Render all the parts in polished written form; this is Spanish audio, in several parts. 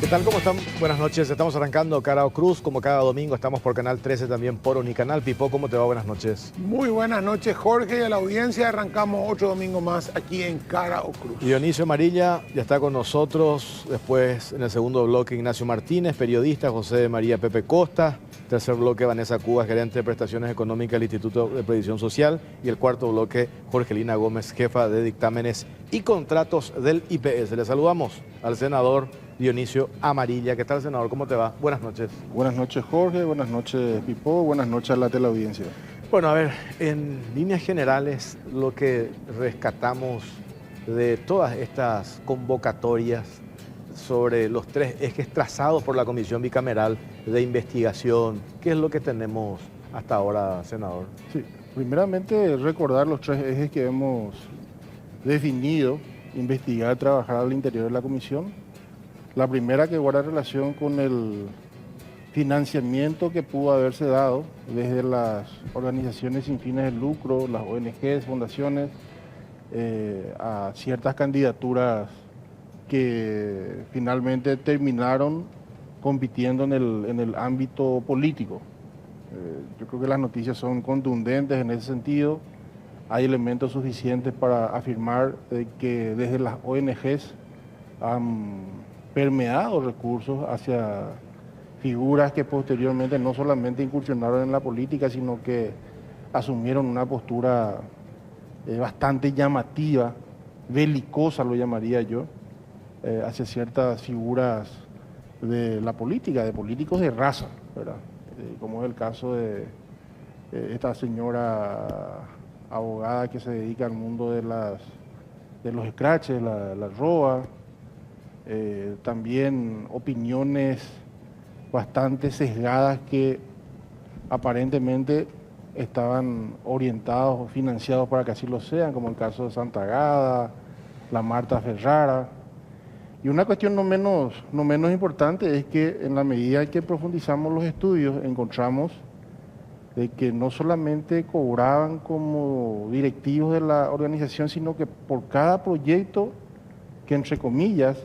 tal? ¿Cómo están? Buenas noches. Estamos arrancando Cara o Cruz. Como cada domingo estamos por Canal 13, también por Unicanal. Pipo, ¿cómo te va? Buenas noches. Muy buenas noches, Jorge, y a la audiencia. Arrancamos otro domingo más aquí en Cara o Cruz. Dionisio Amarilla ya está con nosotros. Después, en el segundo bloque, Ignacio Martínez, periodista. José María Pepe Costa. Tercer bloque, Vanessa Cubas, gerente de prestaciones económicas del Instituto de Previsión Social. Y el cuarto bloque, Jorgelina Gómez, jefa de dictámenes y contratos del IPS. Le saludamos al senador Dionisio Amarilla. ¿Qué tal, senador? ¿Cómo te va? Buenas noches. Buenas noches, Jorge. Buenas noches, Pipo. Buenas noches a la teleaudiencia. Bueno, a ver, en líneas generales, lo que rescatamos de todas estas convocatorias sobre los tres ejes trazados por la Comisión Bicameral de Investigación, ¿qué es lo que tenemos hasta ahora, senador? Sí, primeramente recordar los tres ejes que hemos definido: investigar, trabajar al interior de la comisión. La primera, que guarda relación con el financiamiento que pudo haberse dado desde las organizaciones sin fines de lucro, las ONGs, fundaciones, a ciertas candidaturas que finalmente terminaron compitiendo en el ámbito político. Yo creo que las noticias son contundentes en ese sentido. Hay elementos suficientes para afirmar que desde las ONGs han permeado recursos hacia figuras que posteriormente no solamente incursionaron en la política, sino que asumieron una postura bastante llamativa, belicosa lo llamaría yo, hacia ciertas figuras de la política, de políticos de raza, ¿verdad? Como es el caso de esta señora abogada que se dedica al mundo de los scratches, la ROA. También opiniones bastante sesgadas que aparentemente estaban orientados o financiados para que así lo sean, como el caso de Santa Agada, la Marta Ferrara. Y una cuestión no menos importante es que en la medida en que profundizamos los estudios encontramos de que no solamente cobraban como directivos de la organización, sino que por cada proyecto que, entre comillas,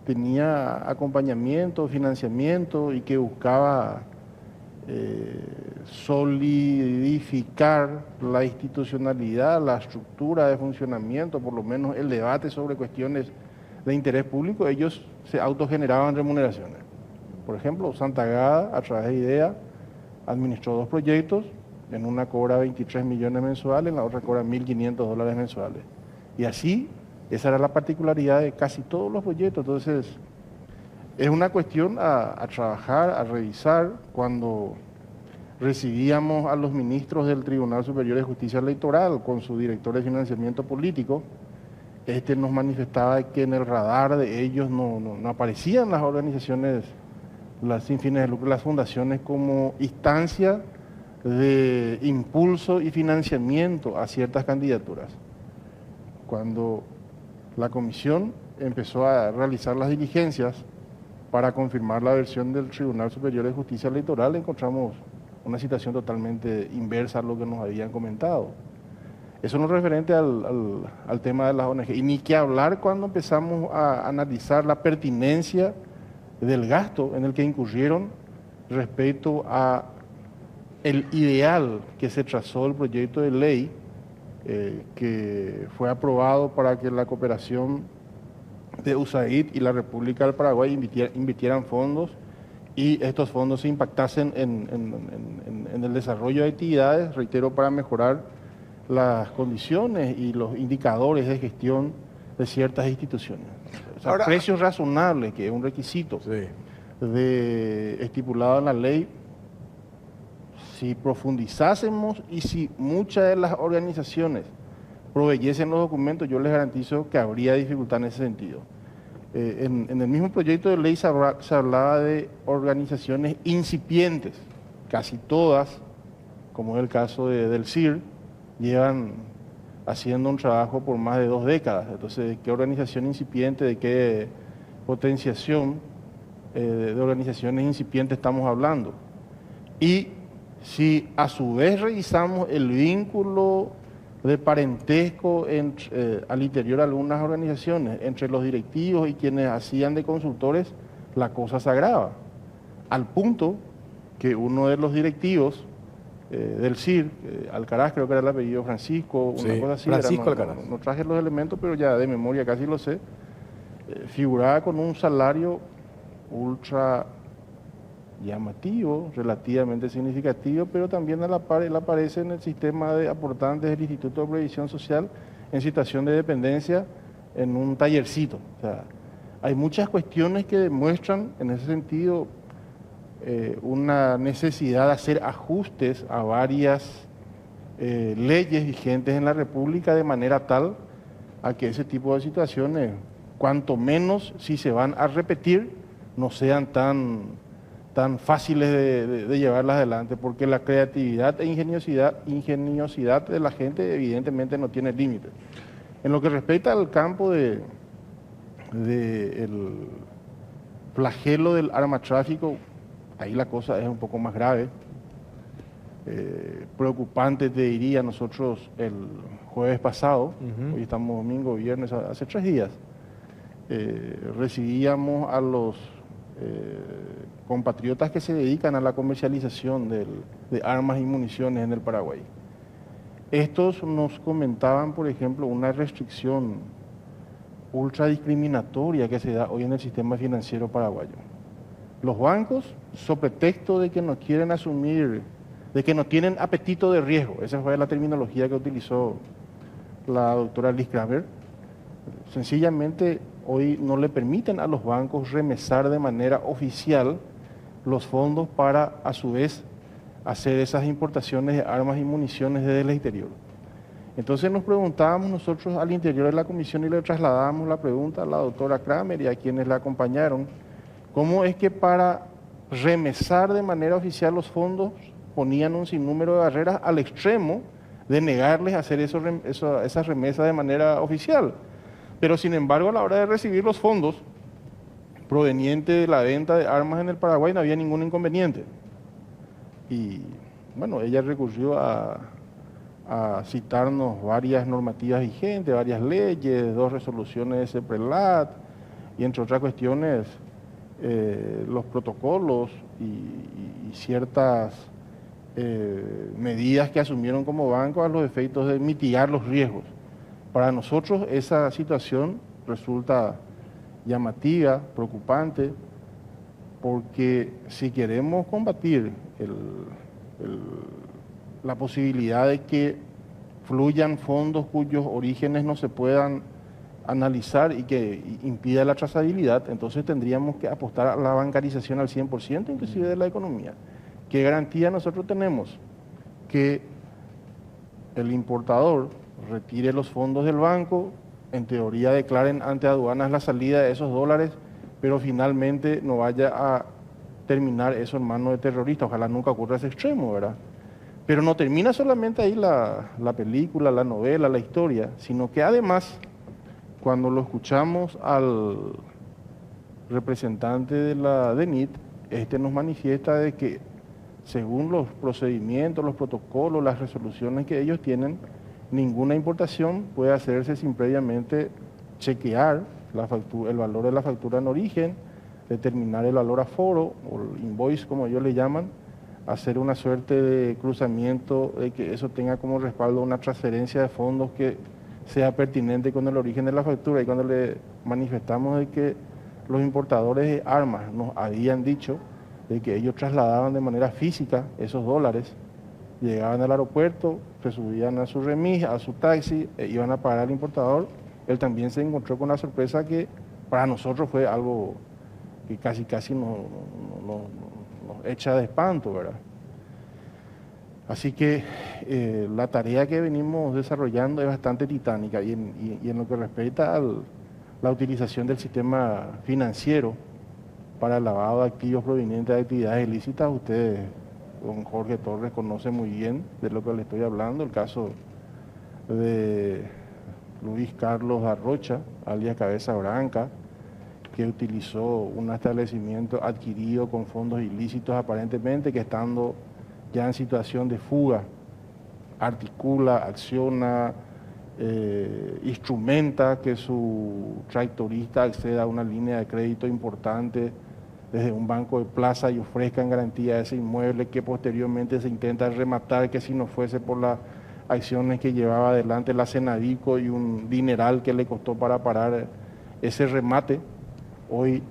tenía acompañamiento, financiamiento y que buscaba solidificar la institucionalidad, la estructura de funcionamiento, por lo menos el debate sobre cuestiones de interés público, ellos se autogeneraban remuneraciones. Por ejemplo, Santa Agada, a través de IDEA, administró 2 proyectos, en una cobra 23 millones mensuales, en la otra cobra $1.500 mensuales. Y así, esa era la particularidad de casi todos los proyectos. Entonces, es una cuestión a trabajar, a revisar. Cuando recibíamos a los ministros del Tribunal Superior de Justicia Electoral con su director de financiamiento político, nos manifestaba que en el radar de ellos no aparecían las organizaciones, las sin fines de lucro, las fundaciones, como instancia de impulso y financiamiento a ciertas candidaturas. Cuando la comisión empezó a realizar las diligencias para confirmar la versión del Tribunal Superior de Justicia Electoral, encontramos una situación totalmente inversa a lo que nos habían comentado. Eso no es referente al tema de las ONG. Y ni que hablar cuando empezamos a analizar la pertinencia del gasto en el que incurrieron respecto a el ideal que se trazó el proyecto de ley que fue aprobado para que la cooperación de USAID y la República del Paraguay invirtieran fondos y estos fondos se impactasen en el desarrollo de actividades, reitero, para mejorar las condiciones y los indicadores de gestión de ciertas instituciones. O sea, ahora, precios razonables, que es un requisito estipulado en la ley. Si profundizásemos y si muchas de las organizaciones proveyesen los documentos, yo les garantizo que habría dificultad en ese sentido. En el mismo proyecto de ley se hablaba de organizaciones incipientes. Casi todas, como es el caso del CIR, llevan haciendo un trabajo por más de 2 décadas. Entonces, ¿de qué organización incipiente, de qué potenciación de organizaciones incipientes estamos hablando? Y si a su vez revisamos el vínculo de parentesco al interior de algunas organizaciones, entre los directivos y quienes hacían de consultores, la cosa se agrava, al punto que uno de los directivos del CIR, Alcaraz creo que era el apellido, Francisco, una Sí, cosa así, Francisco era, Alcaraz. no traje los elementos, pero ya de memoria casi lo sé, figuraba con un salario ultra llamativo, relativamente significativo, pero también a la par él aparece en el sistema de aportantes del Instituto de Previsión Social en situación de dependencia en un tallercito. O sea, hay muchas cuestiones que demuestran en ese sentido una necesidad de hacer ajustes a varias leyes vigentes en la República de manera tal a que ese tipo de situaciones, cuanto menos si se van a repetir, no sean tan fáciles de llevarlas adelante, porque la creatividad e ingeniosidad de la gente evidentemente no tiene límites. En lo que respecta al campo el flagelo del arma tráfico, ahí la cosa es un poco más grave. Preocupante te diría, nosotros el jueves pasado, hoy estamos domingo, viernes, hace 3 días, recibíamos a los compatriotas que se dedican a la comercialización de armas y municiones en el Paraguay. Estos nos comentaban, por ejemplo, una restricción ultra discriminatoria que se da hoy en el sistema financiero paraguayo. Los bancos, sobre pretexto de que no quieren asumir, de que no tienen apetito de riesgo, esa fue la terminología que utilizó la doctora Liz Kramer, sencillamente hoy no le permiten a los bancos remesar de manera oficial los fondos para, a su vez, hacer esas importaciones de armas y municiones desde el exterior. Entonces nos preguntábamos nosotros al interior de la comisión y le trasladábamos la pregunta a la doctora Kramer y a quienes la acompañaron, ¿cómo es que para remesar de manera oficial los fondos ponían un sinnúmero de barreras al extremo de negarles hacer esas remesas de manera oficial? Pero sin embargo, a la hora de recibir los fondos provenientes de la venta de armas en el Paraguay no había ningún inconveniente. Y bueno, ella recurrió a citarnos varias normativas vigentes, varias leyes, 2 resoluciones de CEPRELAT y entre otras cuestiones los protocolos y ciertas medidas que asumieron como banco a los efectos de mitigar los riesgos. Para nosotros esa situación resulta llamativa, preocupante, porque si queremos combatir la posibilidad de que fluyan fondos cuyos orígenes no se puedan analizar y que impida la trazabilidad, entonces tendríamos que apostar a la bancarización al 100%, inclusive de la economía. ¿Qué garantía nosotros tenemos? Que el importador retire los fondos del banco, en teoría declaren ante aduanas la salida de esos dólares, pero finalmente no vaya a terminar eso en manos de terroristas. Ojalá nunca ocurra ese extremo, ¿verdad? Pero no termina solamente ahí la película, la novela, la historia, sino que además, cuando lo escuchamos al representante de la DENIT, nos manifiesta de que según los procedimientos, los protocolos, las resoluciones que ellos tienen, ninguna importación puede hacerse sin previamente chequear el valor de la factura en origen, determinar el valor aforo o el invoice, como ellos le llaman, hacer una suerte de cruzamiento de que eso tenga como respaldo una transferencia de fondos que sea pertinente con el origen de la factura. Y cuando le manifestamos de que los importadores de armas nos habían dicho de que ellos trasladaban de manera física esos dólares, llegaban al aeropuerto, se subían a su remis, a su taxi, iban a pagar al importador, él también se encontró con la sorpresa que para nosotros fue algo que casi nos echa de espanto, ¿verdad? Así que la tarea que venimos desarrollando es bastante titánica y en lo que respecta a la utilización del sistema financiero para el lavado de activos provenientes de actividades ilícitas, ustedes, don Jorge Torres, conoce muy bien de lo que le estoy hablando, el caso de Luis Carlos Arrocha, alias Cabeza Branca, que utilizó un establecimiento adquirido con fondos ilícitos aparentemente, que estando ya en situación de fuga, articula, acciona, instrumenta que su tractorista acceda a una línea de crédito importante desde un banco de plaza y ofrezcan garantía a ese inmueble que posteriormente se intenta rematar, que si no fuese por las acciones que llevaba adelante la Senadico y un dineral que le costó para parar ese remate, hoy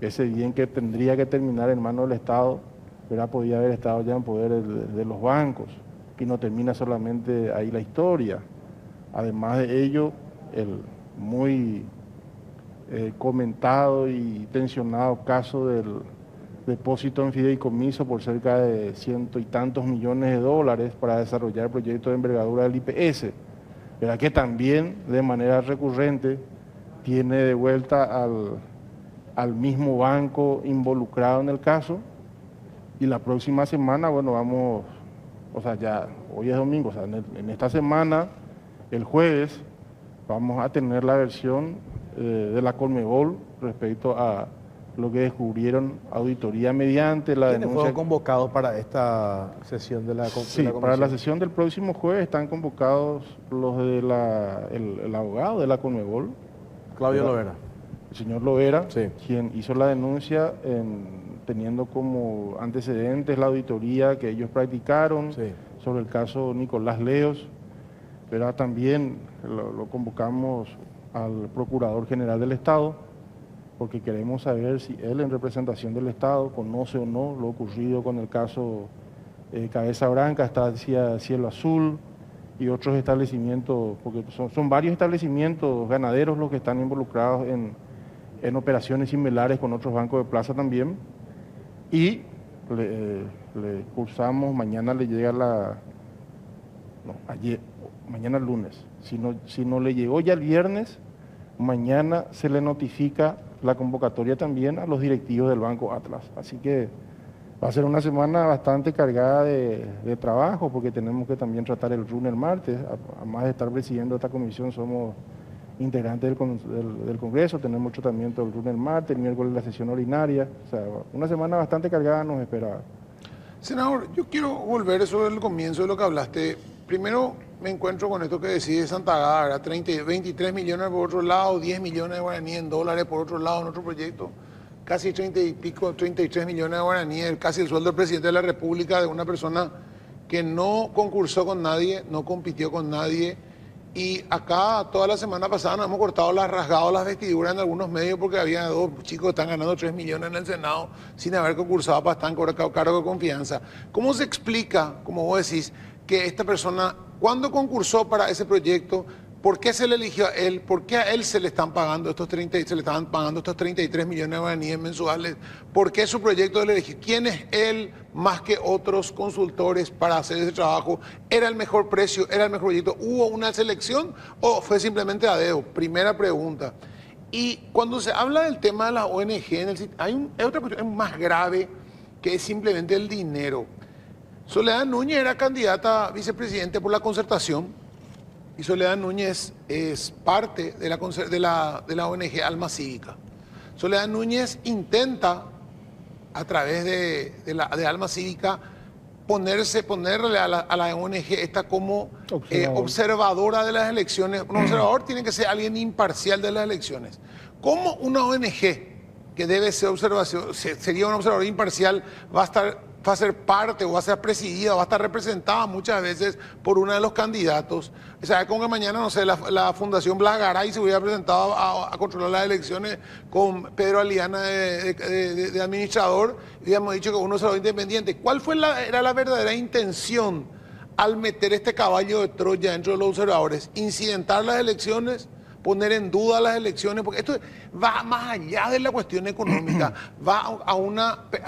ese bien que tendría que terminar en manos del Estado, ¿verdad? Podía haber estado ya en poder de los bancos, y no termina solamente ahí la historia. Además de ello, el muy comentado y tensionado caso del depósito en fideicomiso por cerca de ciento y tantos millones de dólares para desarrollar proyectos de envergadura del IPS, ¿verdad? Que también de manera recurrente tiene de vuelta al mismo banco involucrado en el caso. Y la próxima semana, bueno, vamos, o sea, ya hoy es domingo, o sea, en esta semana, el jueves, vamos a tener la versión de la Conmebol respecto a lo que descubrieron auditoría mediante la ¿Quiénes denuncia. fueron convocados para esta sesión de la Sí, para la sesión del próximo jueves están convocados los de el abogado de la Conmebol, Claudio Lovera. el señor Lovera, Sí. quien hizo la denuncia teniendo como antecedentes la auditoría que ellos practicaron Sí. sobre el caso Nicolás Leos, pero también lo convocamos al Procurador General del Estado, porque queremos saber si él en representación del Estado conoce o no lo ocurrido con el caso Cabeza Branca, Estancia Cielo Azul y otros establecimientos, porque son varios establecimientos ganaderos los que están involucrados en operaciones similares con otros bancos de plaza también. Y le cursamos, mañana le llega mañana lunes. Si no le llegó ya el viernes, mañana se le notifica la convocatoria también a los directivos del Banco Atlas. Así que va a ser una semana bastante cargada de trabajo, porque tenemos que también tratar el RUN el martes. Además de estar presidiendo esta comisión, somos integrantes del Congreso, tenemos tratamiento del RUN el martes, el miércoles la sesión ordinaria. O sea, una semana bastante cargada nos espera. Senador, yo quiero volver sobre el comienzo de lo que hablaste. Primero me encuentro con esto que decide Santa Agata, 23 millones por otro lado, 10 millones de guaraníes en dólares por otro lado en otro proyecto, casi 30 y pico, 33 millones de guaraníes, casi el sueldo del presidente de la República, de una persona que no concursó con nadie, no compitió con nadie. Y acá toda la semana pasada nos hemos rasgado las vestiduras en algunos medios porque había dos chicos que están ganando 3 millones en el Senado sin haber concursado para estar en cargo de confianza. ¿Cómo se explica, como vos decís, que esta persona, cuando concursó para ese proyecto, por qué se le eligió a él, por qué a él se le estaban pagando estos 33 millones de guaraníes mensuales, por qué su proyecto le eligió, quién es él más que otros consultores para hacer ese trabajo, era el mejor precio, era el mejor proyecto, hubo una selección o fue simplemente a dedo? Primera pregunta. Y cuando se habla del tema de la ONG, hay otra cuestión más grave que es simplemente el dinero. Soledad Núñez era candidata a vicepresidente por la Concertación y Soledad Núñez es parte de la ONG Alma Cívica. Soledad Núñez intenta, a través de Alma Cívica, ponerle a la ONG esta como observadora de las elecciones. Un observador tiene que ser alguien imparcial de las elecciones. ¿Cómo una ONG que debe ser sería un observador imparcial va a ser parte o va a ser presidida o va a estar representada muchas veces por uno de los candidatos? O sea, como que mañana, no sé, la Fundación Blas Garay se hubiera presentado a controlar las elecciones con Pedro Aliana de administrador y habíamos dicho que uno será independiente. ¿Cuál era la verdadera intención al meter este caballo de Troya dentro de los observadores? ¿Incidentar las elecciones? ¿Poner en duda las elecciones? Porque esto va más allá de la cuestión económica, va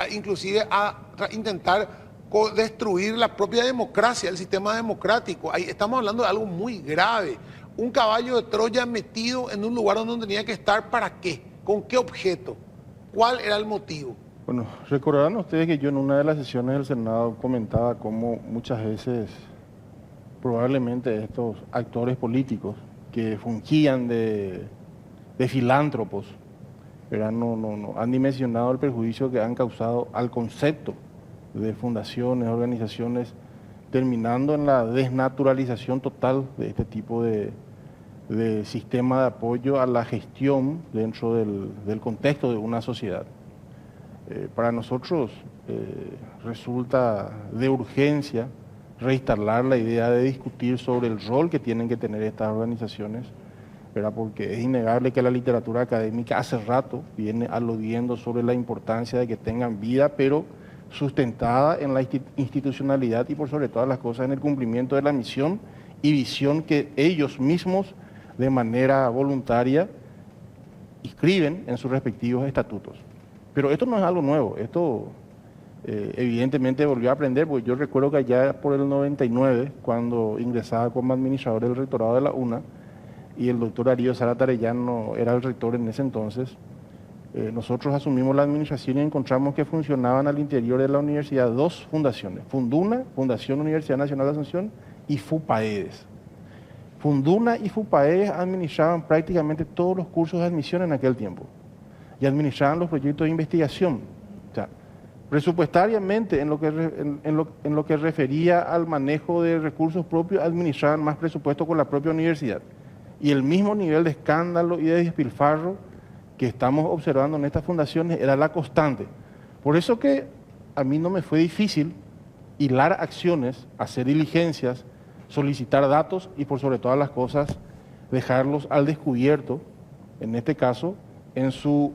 inclusive a intentar destruir la propia democracia, el sistema democrático. Ahí estamos hablando de algo muy grave. Un caballo de Troya metido en un lugar donde tenía que estar, ¿para qué? ¿Con qué objeto? ¿Cuál era el motivo? Bueno, recordarán ustedes que yo en una de las sesiones del Senado comentaba cómo muchas veces probablemente estos actores políticos que fungían de filántropos, pero no han dimensionado el perjuicio que han causado al concepto de fundaciones, organizaciones, terminando en la desnaturalización total de este tipo de sistema de apoyo a la gestión dentro del contexto de una sociedad. Para nosotros resulta de urgencia reinstalar la idea de discutir sobre el rol que tienen que tener estas organizaciones, ¿verdad? Porque es innegable que la literatura académica hace rato viene aludiendo sobre la importancia de que tengan vida, pero sustentada en la institucionalidad y por sobre todas las cosas en el cumplimiento de la misión y visión que ellos mismos de manera voluntaria inscriben en sus respectivos estatutos. Pero esto no es algo nuevo, esto evidentemente volvió a aprender, porque yo recuerdo que allá por el 99, cuando ingresaba como administrador del rectorado de la UNA, y el doctor Darío Sara Tarellano era el rector en ese entonces, nosotros asumimos la administración y encontramos que funcionaban al interior de la universidad dos fundaciones, Funduna, Fundación Universidad Nacional de Asunción, y FUPAEDES. Funduna y FUPAEDES administraban prácticamente todos los cursos de admisión en aquel tiempo y administraban los proyectos de investigación. O sea, presupuestariamente, en lo que refería al manejo de recursos propios, administraban más presupuesto con la propia universidad. Y el mismo nivel de escándalo y de despilfarro que estamos observando en estas fundaciones era la constante. Por eso que a mí no me fue difícil hilar acciones, hacer diligencias, solicitar datos y por sobre todas las cosas dejarlos al descubierto, en este caso, en su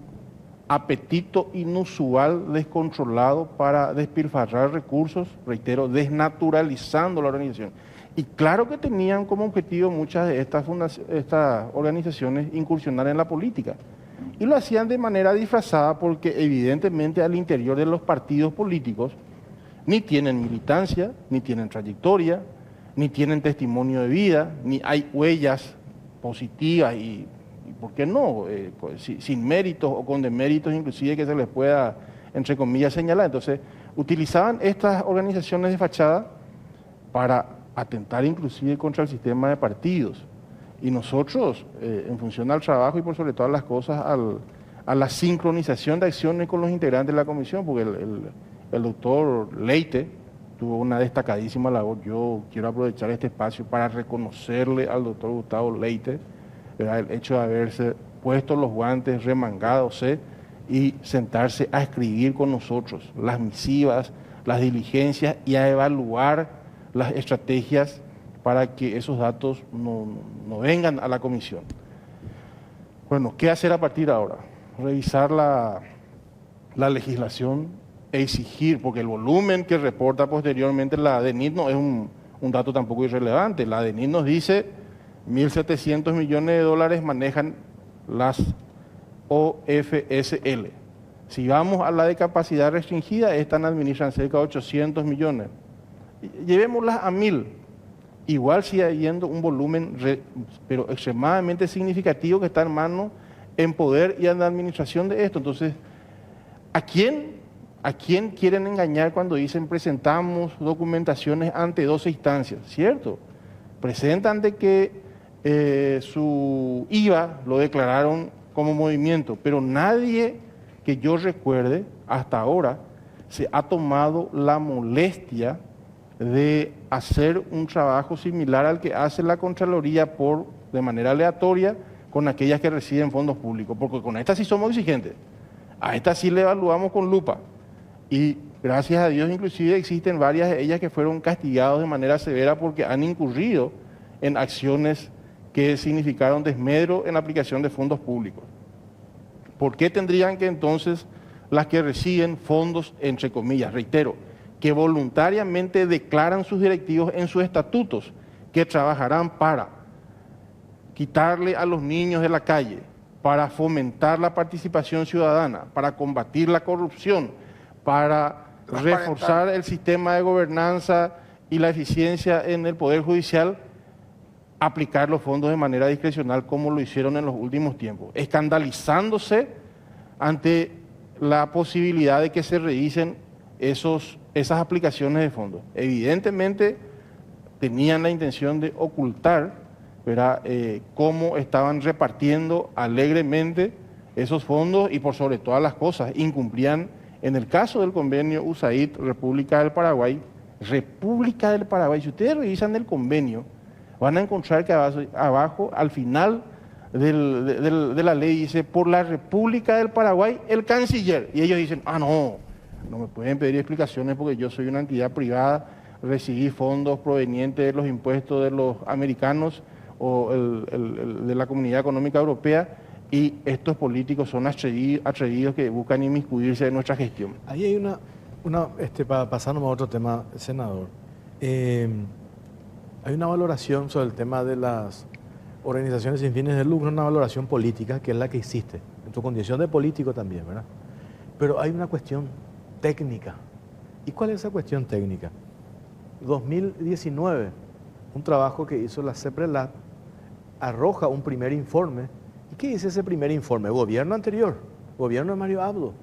apetito inusual, descontrolado para despilfarrar recursos, reitero, desnaturalizando la organización. Y claro que tenían como objetivo muchas de estas organizaciones incursionar en la política. Y lo hacían de manera disfrazada porque evidentemente al interior de los partidos políticos ni tienen militancia, ni tienen trayectoria, ni tienen testimonio de vida, ni hay huellas positivas y ¿por qué no? Sin méritos o con deméritos inclusive que se les pueda, entre comillas, señalar. Entonces, utilizaban estas organizaciones de fachada para atentar inclusive contra el sistema de partidos. Y nosotros, en función al trabajo y por sobre todas las cosas, a la sincronización de acciones con los integrantes de la comisión, porque el doctor Leite tuvo una destacadísima labor. Yo quiero aprovechar este espacio para reconocerle al doctor Gustavo Leite, ¿verdad?, el hecho de haberse puesto los guantes, remangadose y sentarse a escribir con nosotros las misivas, las diligencias y a evaluar las estrategias para que esos datos no vengan a la comisión. Bueno, ¿qué hacer a partir de ahora? Revisar la legislación e exigir, porque el volumen que reporta posteriormente la DENIT no es un dato tampoco irrelevante. La DENIT nos dice 1.700 millones de dólares manejan las OFSL. Si vamos a la de capacidad restringida, estas administran cerca de 800 millones. Llevémoslas a 1.000. Igual sigue habiendo un volumen, pero extremadamente significativo que está en manos, en poder y en la administración de esto. Entonces, ¿a quién quieren engañar cuando dicen presentamos documentaciones ante 12 instancias? ¿Cierto? Presentan de que su IVA lo declararon como movimiento, pero nadie que yo recuerde hasta ahora se ha tomado la molestia de hacer un trabajo similar al que hace la Contraloría de manera aleatoria con aquellas que reciben fondos públicos, porque con estas sí somos exigentes, a estas sí le evaluamos con lupa, y gracias a Dios inclusive existen varias de ellas que fueron castigadas de manera severa porque han incurrido en acciones que significaron desmedro en la aplicación de fondos públicos. ¿Por qué tendrían que entonces las que reciben fondos, entre comillas, reitero, que voluntariamente declaran sus directivos en sus estatutos, que trabajarán para quitarle a los niños de la calle, para fomentar la participación ciudadana, para combatir la corrupción, para reforzar el sistema de gobernanza y la eficiencia en el Poder Judicial, aplicar los fondos de manera discrecional como lo hicieron en los últimos tiempos, escandalizándose ante la posibilidad de que se revisen esas aplicaciones de fondos? Evidentemente tenían la intención de ocultar, ¿verdad?, cómo estaban repartiendo alegremente esos fondos y por sobre todas las cosas en el caso del convenio USAID República del Paraguay, si ustedes revisan el convenio van a encontrar que abajo al final de la ley dice, por la República del Paraguay, el canciller. Y ellos dicen, no me pueden pedir explicaciones porque yo soy una entidad privada, recibí fondos provenientes de los impuestos de los americanos o de la Comunidad Económica Europea, y estos políticos son atrevidos que buscan inmiscuirse en nuestra gestión. Ahí hay para pasarnos a otro tema, senador. Hay una valoración sobre el tema de las organizaciones sin fines de lucro, una valoración política que es la que hiciste, en tu condición de político también, ¿verdad? Pero hay una cuestión técnica. ¿Y cuál es esa cuestión técnica? 2019, un trabajo que hizo la CEPRELAT arroja un primer informe. ¿Y qué dice ese primer informe? Gobierno anterior, gobierno de Mario Abdo.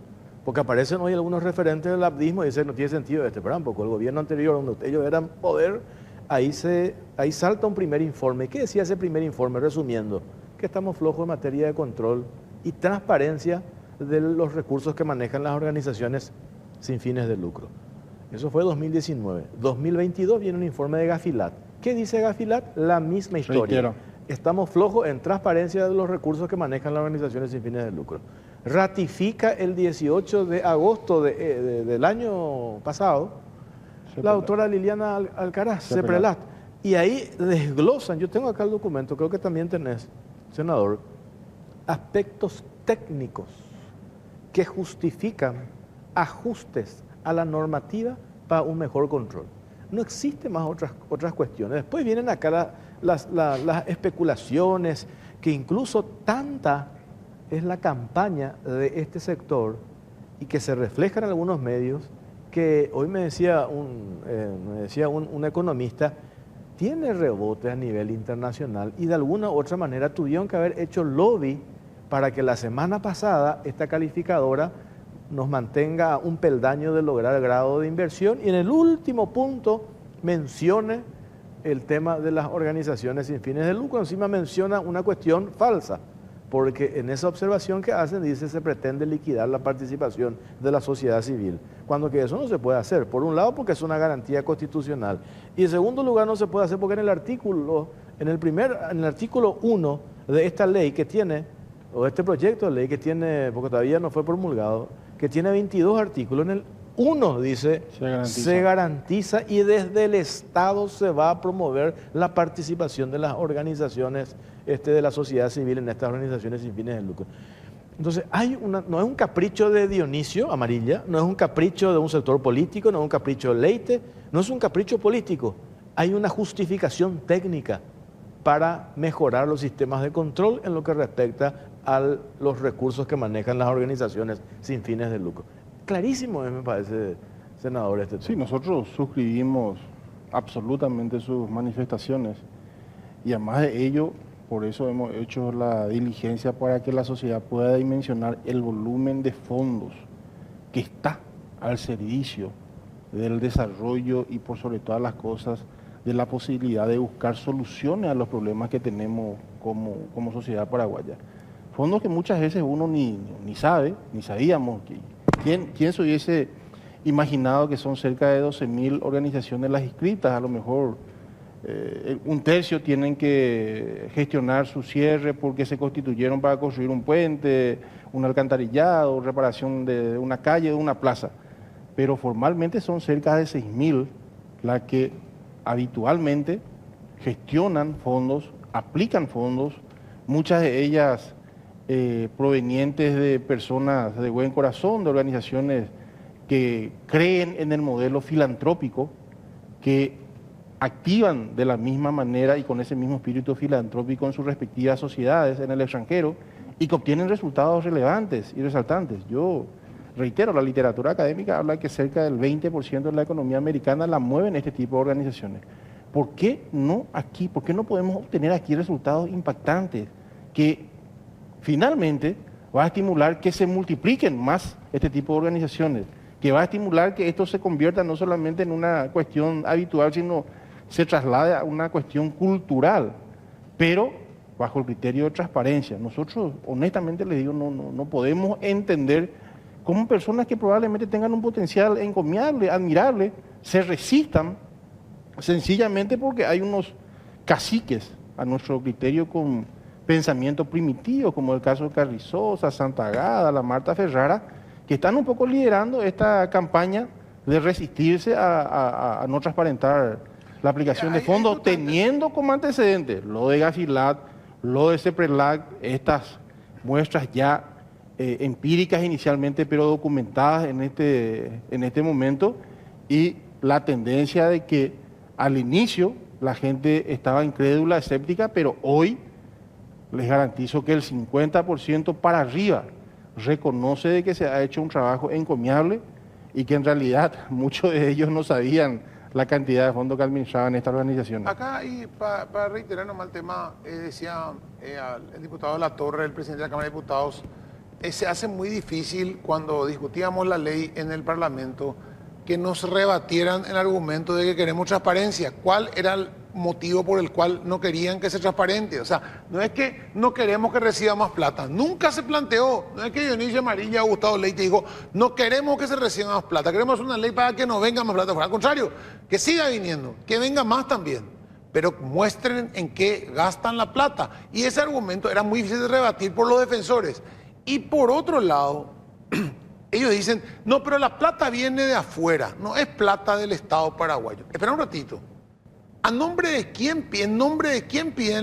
Porque aparecen hoy algunos referentes del abdismo y dicen no tiene sentido pero tampoco. El gobierno anterior, donde ellos eran poder, ahí salta un primer informe. ¿Qué decía ese primer informe? Resumiendo, que estamos flojos en materia de control y transparencia de los recursos que manejan las organizaciones sin fines de lucro. Eso fue 2019. 2022 viene un informe de Gafilat. ¿Qué dice Gafilat? La misma historia. Reitero. Estamos flojos en transparencia de los recursos que manejan las organizaciones sin fines de lucro. Ratifica el 18 de agosto del año pasado la doctora Liliana Alcaraz, CEPRELAT. Y ahí desglosan, yo tengo acá el documento, creo que también tenés, senador, aspectos técnicos que justifican ajustes a la normativa para un mejor control. No existen más otras cuestiones. Después vienen acá las especulaciones, que incluso tanta es la campaña de este sector y que se refleja en algunos medios, que hoy me decía un economista, tiene rebote a nivel internacional y de alguna u otra manera tuvieron que haber hecho lobby para que la semana pasada esta calificadora nos mantenga un peldaño de lograr el grado de inversión y en el último punto mencione el tema de las organizaciones sin fines de lucro. Encima menciona una cuestión falsa, porque en esa observación que hacen dice se pretende liquidar la participación de la sociedad civil, cuando que eso no se puede hacer. Por un lado porque es una garantía constitucional y en segundo lugar no se puede hacer porque en el artículo 1 de esta ley que tiene, o de este proyecto de ley que tiene, porque todavía no fue promulgado, que tiene 22 artículos, en el 1 dice se garantiza y desde el Estado se va a promover la participación de las organizaciones de la sociedad civil en estas organizaciones sin fines de lucro. Entonces, no es un capricho de Dionisio Amarilla, no es un capricho de un sector político, no es un capricho de Leite, no es un capricho político. Hay una justificación técnica para mejorar los sistemas de control en lo que respecta a los recursos que manejan las organizaciones sin fines de lucro. Clarísimo, me parece, senador, este tema. Sí, nosotros suscribimos absolutamente sus manifestaciones y además de ello, por eso hemos hecho la diligencia para que la sociedad pueda dimensionar el volumen de fondos que está al servicio del desarrollo y por sobre todas las cosas de la posibilidad de buscar soluciones a los problemas que tenemos como sociedad paraguaya. Fondos que muchas veces uno ni sabe, ni sabíamos. ¿Quién se hubiese imaginado que son cerca de 12.000 organizaciones las inscritas? A lo mejor un tercio tienen que gestionar su cierre porque se constituyeron para construir un puente, un alcantarillado, reparación de una calle, de una plaza. Pero formalmente son cerca de 6.000 las que habitualmente gestionan fondos, aplican fondos, muchas de ellas provenientes de personas de buen corazón, de organizaciones que creen en el modelo filantrópico, que activan de la misma manera y con ese mismo espíritu filantrópico en sus respectivas sociedades en el extranjero y que obtienen resultados relevantes y resaltantes. Yo reitero, la literatura académica habla que cerca del 20% de la economía americana la mueven este tipo de organizaciones. ¿Por qué no aquí? ¿Por qué no podemos obtener aquí resultados impactantes que finalmente va a estimular que se multipliquen más este tipo de organizaciones, que va a estimular que esto se convierta no solamente en una cuestión habitual, sino se traslade a una cuestión cultural, pero bajo el criterio de transparencia? Nosotros, honestamente les digo, no podemos entender cómo personas que probablemente tengan un potencial encomiable, admirable, se resistan sencillamente porque hay unos caciques, a nuestro criterio, con pensamiento primitivo, como el caso de Carrizosa, Santagada, la Marta Ferrara, que están un poco liderando esta campaña de resistirse a no transparentar la aplicación de fondos, teniendo como antecedentes lo de Gafilat, lo de Ceprelac, estas muestras ya empíricas inicialmente, pero documentadas en este momento, y la tendencia de que al inicio la gente estaba incrédula, escéptica, pero hoy les garantizo que el 50% para arriba reconoce de que se ha hecho un trabajo encomiable y que en realidad muchos de ellos no sabían la cantidad de fondos que administraban estas organizaciones. Acá, y para reiterar nomás el tema, decía el diputado Latorre, el presidente de la Cámara de Diputados, se hace muy difícil cuando discutíamos la ley en el Parlamento que nos rebatieran el argumento de que queremos transparencia. ¿Cuál era el motivo por el cual no querían que se transparente? O sea, no es que no queremos que reciba más plata. Nunca se planteó. No es que Dionisio Amarilla o Gustavo Leite dijo, no queremos que se reciba más plata. Queremos una ley para que no venga más plata. Al contrario, que siga viniendo, que venga más también. Pero muestren en qué gastan la plata. Y ese argumento era muy difícil de rebatir por los defensores. Y por otro lado, ellos dicen, no, pero la plata viene de afuera, no es plata del Estado paraguayo. Espera un ratito. ¿En nombre de quién piden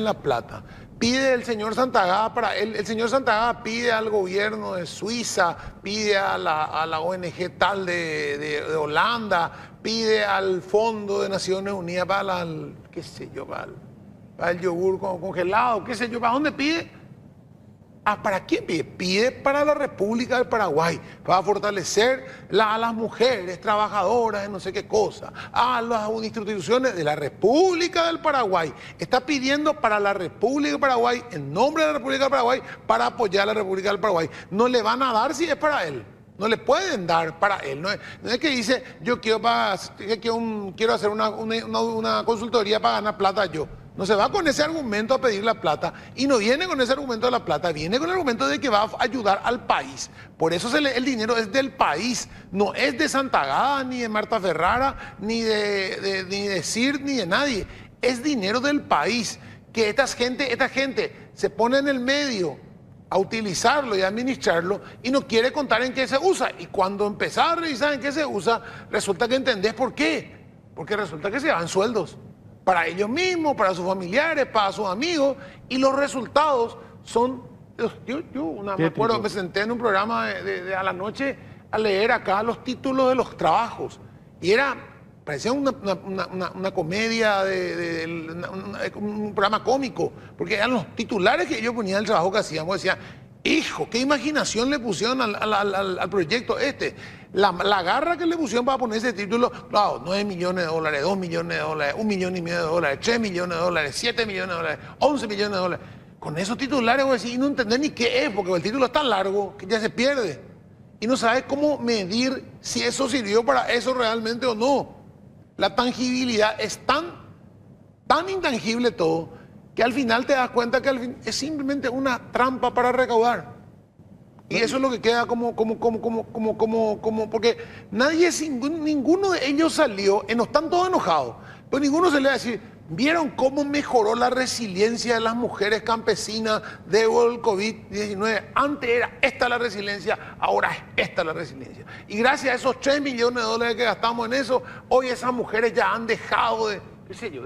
la plata? Pide el señor Santagada para él. El señor Santagada pide al gobierno de Suiza, pide a la ONG tal de Holanda, pide al Fondo de Naciones Unidas para el yogur congelado, qué sé yo, ¿para dónde pide? ¿Para quién pide? Pide para la República del Paraguay, para fortalecer a las mujeres trabajadoras de no sé qué cosa, a las instituciones de la República del Paraguay. Está pidiendo para la República del Paraguay, en nombre de la República del Paraguay, para apoyar a la República del Paraguay. No le van a dar si es para él. No le pueden dar para él. No es que dice, yo quiero hacer una consultoría para ganar plata yo. No se va con ese argumento a pedir la plata y no viene con ese argumento de la plata, viene con el argumento de que va a ayudar al país. Por eso el dinero es del país, no es de Santagada, ni de Marta Ferrara, ni de CIR, ni de nadie. Es dinero del país, que esta gente se pone en el medio a utilizarlo y a administrarlo y no quiere contar en qué se usa. Y cuando empezás a revisar en qué se usa, resulta que entendés por qué. Porque resulta que se dan sueldos para ellos mismos, para sus familiares, para sus amigos, y los resultados son... me acuerdo, me senté en un programa a la noche a leer acá los títulos de los trabajos, y parecía una comedia, un programa cómico, porque eran los titulares que ellos ponían del trabajo que hacíamos. Decían, hijo, qué imaginación le pusieron al proyecto este. La garra que le pusieron para poner ese título, claro, 9 millones de dólares, 2 millones de dólares, 1,5 millones de dólares, 3 millones de dólares, 7 millones de dólares, 11 millones de dólares. Con esos titulares, voy a decir, y no entender ni qué es, porque el título es tan largo que ya se pierde. Y no sabes cómo medir si eso sirvió para eso realmente o no. La tangibilidad es tan intangible todo, que al final te das cuenta que es simplemente una trampa para recaudar. Y eso es lo que queda porque ninguno de ellos salió, están todos enojados, pero ninguno se le va a decir, ¿vieron cómo mejoró la resiliencia de las mujeres campesinas luego del COVID-19? Antes era esta la resiliencia, ahora es esta la resiliencia. Y gracias a esos 3 millones de dólares que gastamos en eso, hoy esas mujeres ya han dejado de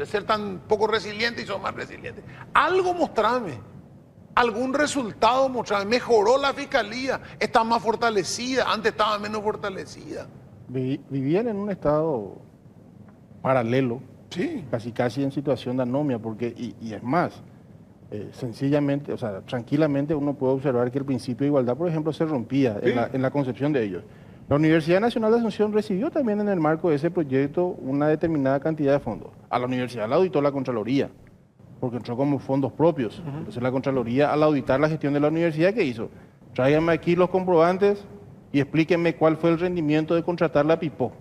ser tan poco resilientes y son más resilientes. Algo mostrame. Algún resultado mostrame. Mejoró la fiscalía, está más fortalecida, antes estaba menos fortalecida. Vivían en un estado paralelo, sí, casi en situación de anomia, porque, y es más, sencillamente, o sea, tranquilamente uno puede observar que el principio de igualdad, por ejemplo, se rompía sí, en la concepción de ellos. La Universidad Nacional de Asunción recibió también en el marco de ese proyecto una determinada cantidad de fondos. A la universidad la auditó la Contraloría, porque entró como fondos propios. Entonces la Contraloría, al auditar la gestión de la universidad, ¿qué hizo? Tráiganme aquí los comprobantes y explíquenme cuál fue el rendimiento de contratar la Pipó.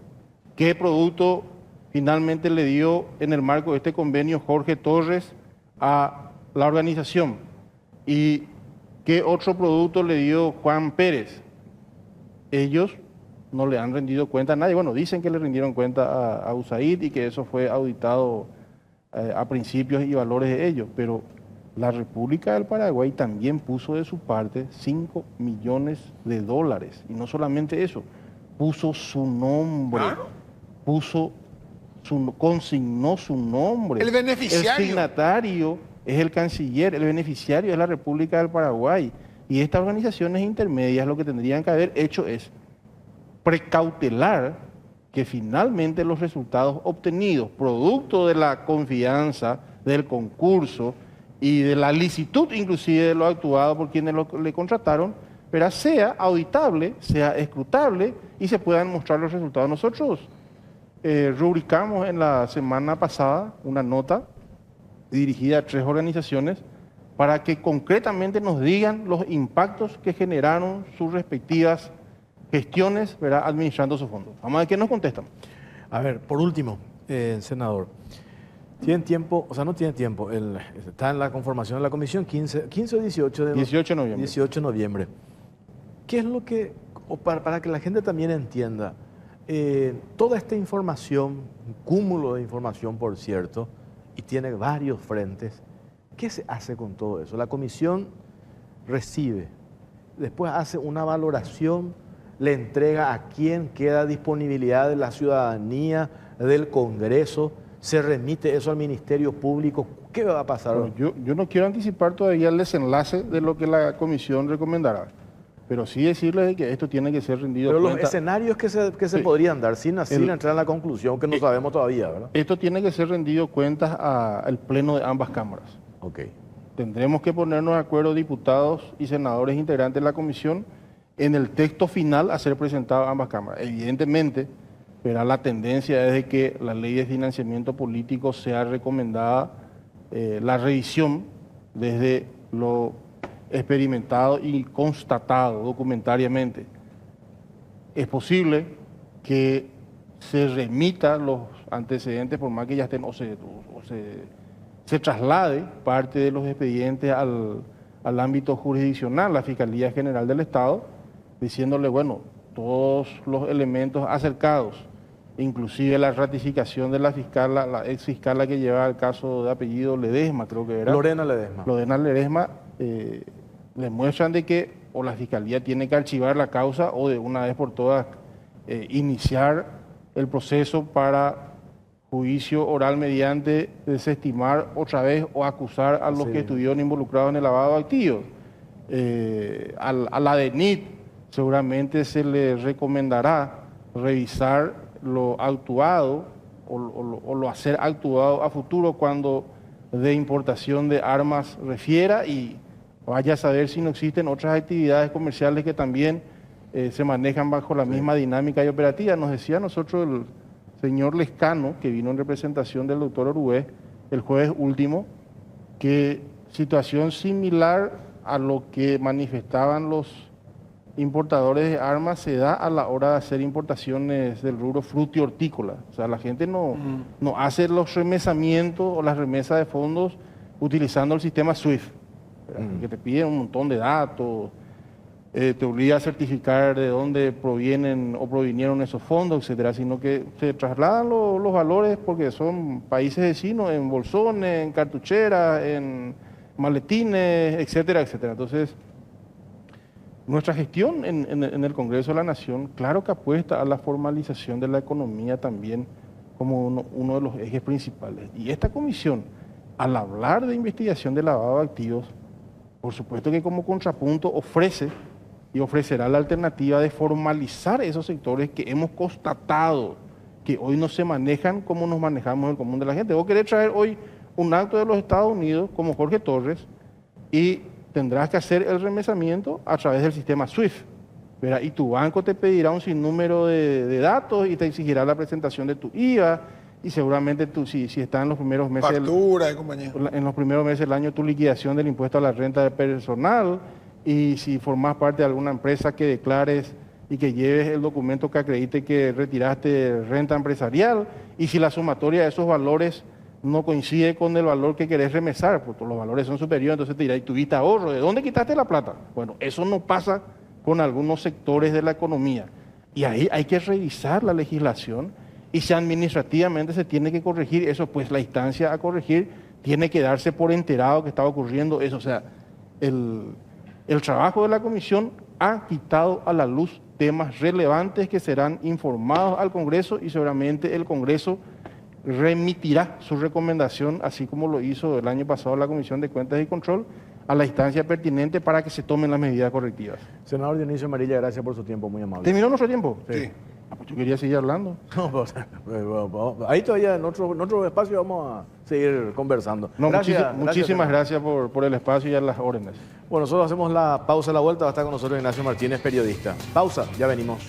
¿Qué producto finalmente le dio en el marco de este convenio Jorge Torres a la organización? ¿Y qué otro producto le dio Juan Pérez? Ellos no le han rendido cuenta a nadie. Bueno, dicen que le rindieron cuenta a USAID y que eso fue auditado a principios y valores de ellos, pero la República del Paraguay también puso de su parte 5 millones de dólares. Y no solamente eso, puso su nombre, consignó su nombre. El beneficiario. El signatario es el canciller, el beneficiario es la República del Paraguay. Y estas organizaciones intermedias lo que tendrían que haber hecho es precautelar que finalmente los resultados obtenidos, producto de la confianza, del concurso y de la licitud inclusive de lo actuado por quienes le contrataron, pero sea auditable, sea escrutable y se puedan mostrar los resultados. Nosotros rubricamos en la semana pasada una nota dirigida a 3 organizaciones para que concretamente nos digan los impactos que generaron sus respectivas gestiones, ¿verdad?, administrando sus fondos. Vamos a ver qué nos contestan. A ver, por último, senador, ¿tienen tiempo? O sea, no tiene tiempo. Está en la conformación de la comisión 15 o 18 de 18 de noviembre. 18 de noviembre. ¿Qué es lo que, o para que la gente también entienda, toda esta información, un cúmulo de información, por cierto, y tiene varios frentes, ¿qué se hace con todo eso? La comisión recibe, después hace una valoración, le entrega a quién queda disponibilidad de la ciudadanía, del Congreso, se remite eso al Ministerio Público. ¿Qué va a pasar? Bueno, yo no quiero anticipar todavía el desenlace de lo que la comisión recomendará, pero sí decirles que esto tiene que ser rendido Pero cuenta. los escenarios que se podrían dar sin entrar en la conclusión que no sabemos todavía, ¿verdad? Esto tiene que ser rendido cuentas al pleno de ambas cámaras. Ok. Tendremos que ponernos de acuerdo diputados y senadores integrantes de la comisión en el texto final a ser presentado a ambas cámaras. Evidentemente, pero la tendencia es de que la ley de financiamiento político sea recomendada la revisión desde lo experimentado y constatado documentariamente. Es posible que se remita los antecedentes, por más que ya estén, o se traslade parte de los expedientes al ámbito jurisdiccional, la Fiscalía General del Estado, diciéndole, bueno, todos los elementos acercados, inclusive la ratificación de la fiscala, la ex fiscala que llevaba el caso de apellido Ledesma, creo que era. Lorena Ledesma. Lorena Ledesma, demuestran de que o la Fiscalía tiene que archivar la causa o de una vez por todas iniciar el proceso para juicio oral mediante desestimar otra vez o acusar a los que estuvieron involucrados en el lavado de activos. A la DENIT seguramente se le recomendará revisar lo actuado o lo hacer actuado a futuro cuando de importación de armas refiera y vaya a saber si no existen otras actividades comerciales que también se manejan bajo la misma dinámica y operativa. Nos decía nosotros el señor Lescano, que vino en representación del doctor Orué el jueves último, que situación similar a lo que manifestaban los importadores de armas se da a la hora de hacer importaciones del rubro frutihortícola. O sea, la gente no hace los remesamientos o las remesas de fondos utilizando el sistema SWIFT, que te piden un montón de datos, te obliga a certificar de dónde provienen o provinieron esos fondos, etcétera, sino que se trasladan los valores porque son países vecinos en bolsones, en cartucheras, en maletines, etcétera, etcétera. Entonces, nuestra gestión en el Congreso de la Nación, claro que apuesta a la formalización de la economía también como uno de los ejes principales. Y esta comisión, al hablar de investigación de lavado de activos, por supuesto que como contrapunto ofrece y ofrecerá la alternativa de formalizar esos sectores que hemos constatado que hoy no se manejan como nos manejamos en el común de la gente. Vos querés traer hoy un acto de los Estados Unidos como Jorge Torres y tendrás que hacer el remesamiento a través del sistema SWIFT, ¿verdad? Y tu banco te pedirá un sinnúmero de datos y te exigirá la presentación de tu IVA y seguramente tú, si está en los primeros meses... Factura y compañía. En los primeros meses del año tu liquidación del impuesto a la renta de personal y si formas parte de alguna empresa que declares y que lleves el documento que acredite que retiraste renta empresarial y si la sumatoria de esos valores no coincide con el valor que querés remesar, porque los valores son superiores, entonces te dirá, ¿y tuviste ahorro? ¿De dónde quitaste la plata? Bueno, eso no pasa con algunos sectores de la economía. Y ahí hay que revisar la legislación y si administrativamente se tiene que corregir eso, pues la instancia a corregir tiene que darse por enterado que estaba ocurriendo eso. O sea, el trabajo de la comisión ha quitado a la luz temas relevantes que serán informados al Congreso y seguramente el Congreso remitirá su recomendación, así como lo hizo el año pasado la Comisión de Cuentas y Control, a la instancia pertinente para que se tomen las medidas correctivas. Senador Dionisio Amarilla, gracias por su tiempo, muy amable. ¿Terminó nuestro tiempo? Sí. Pues yo quería seguir hablando. No, pues, ahí todavía en otro espacio vamos a seguir conversando. No, Gracias, muchísimas gracias. gracias por el espacio y a las órdenes. Bueno, nosotros hacemos la pausa a la vuelta. Va a estar con nosotros Ignacio Martínez, periodista. Pausa, ya venimos.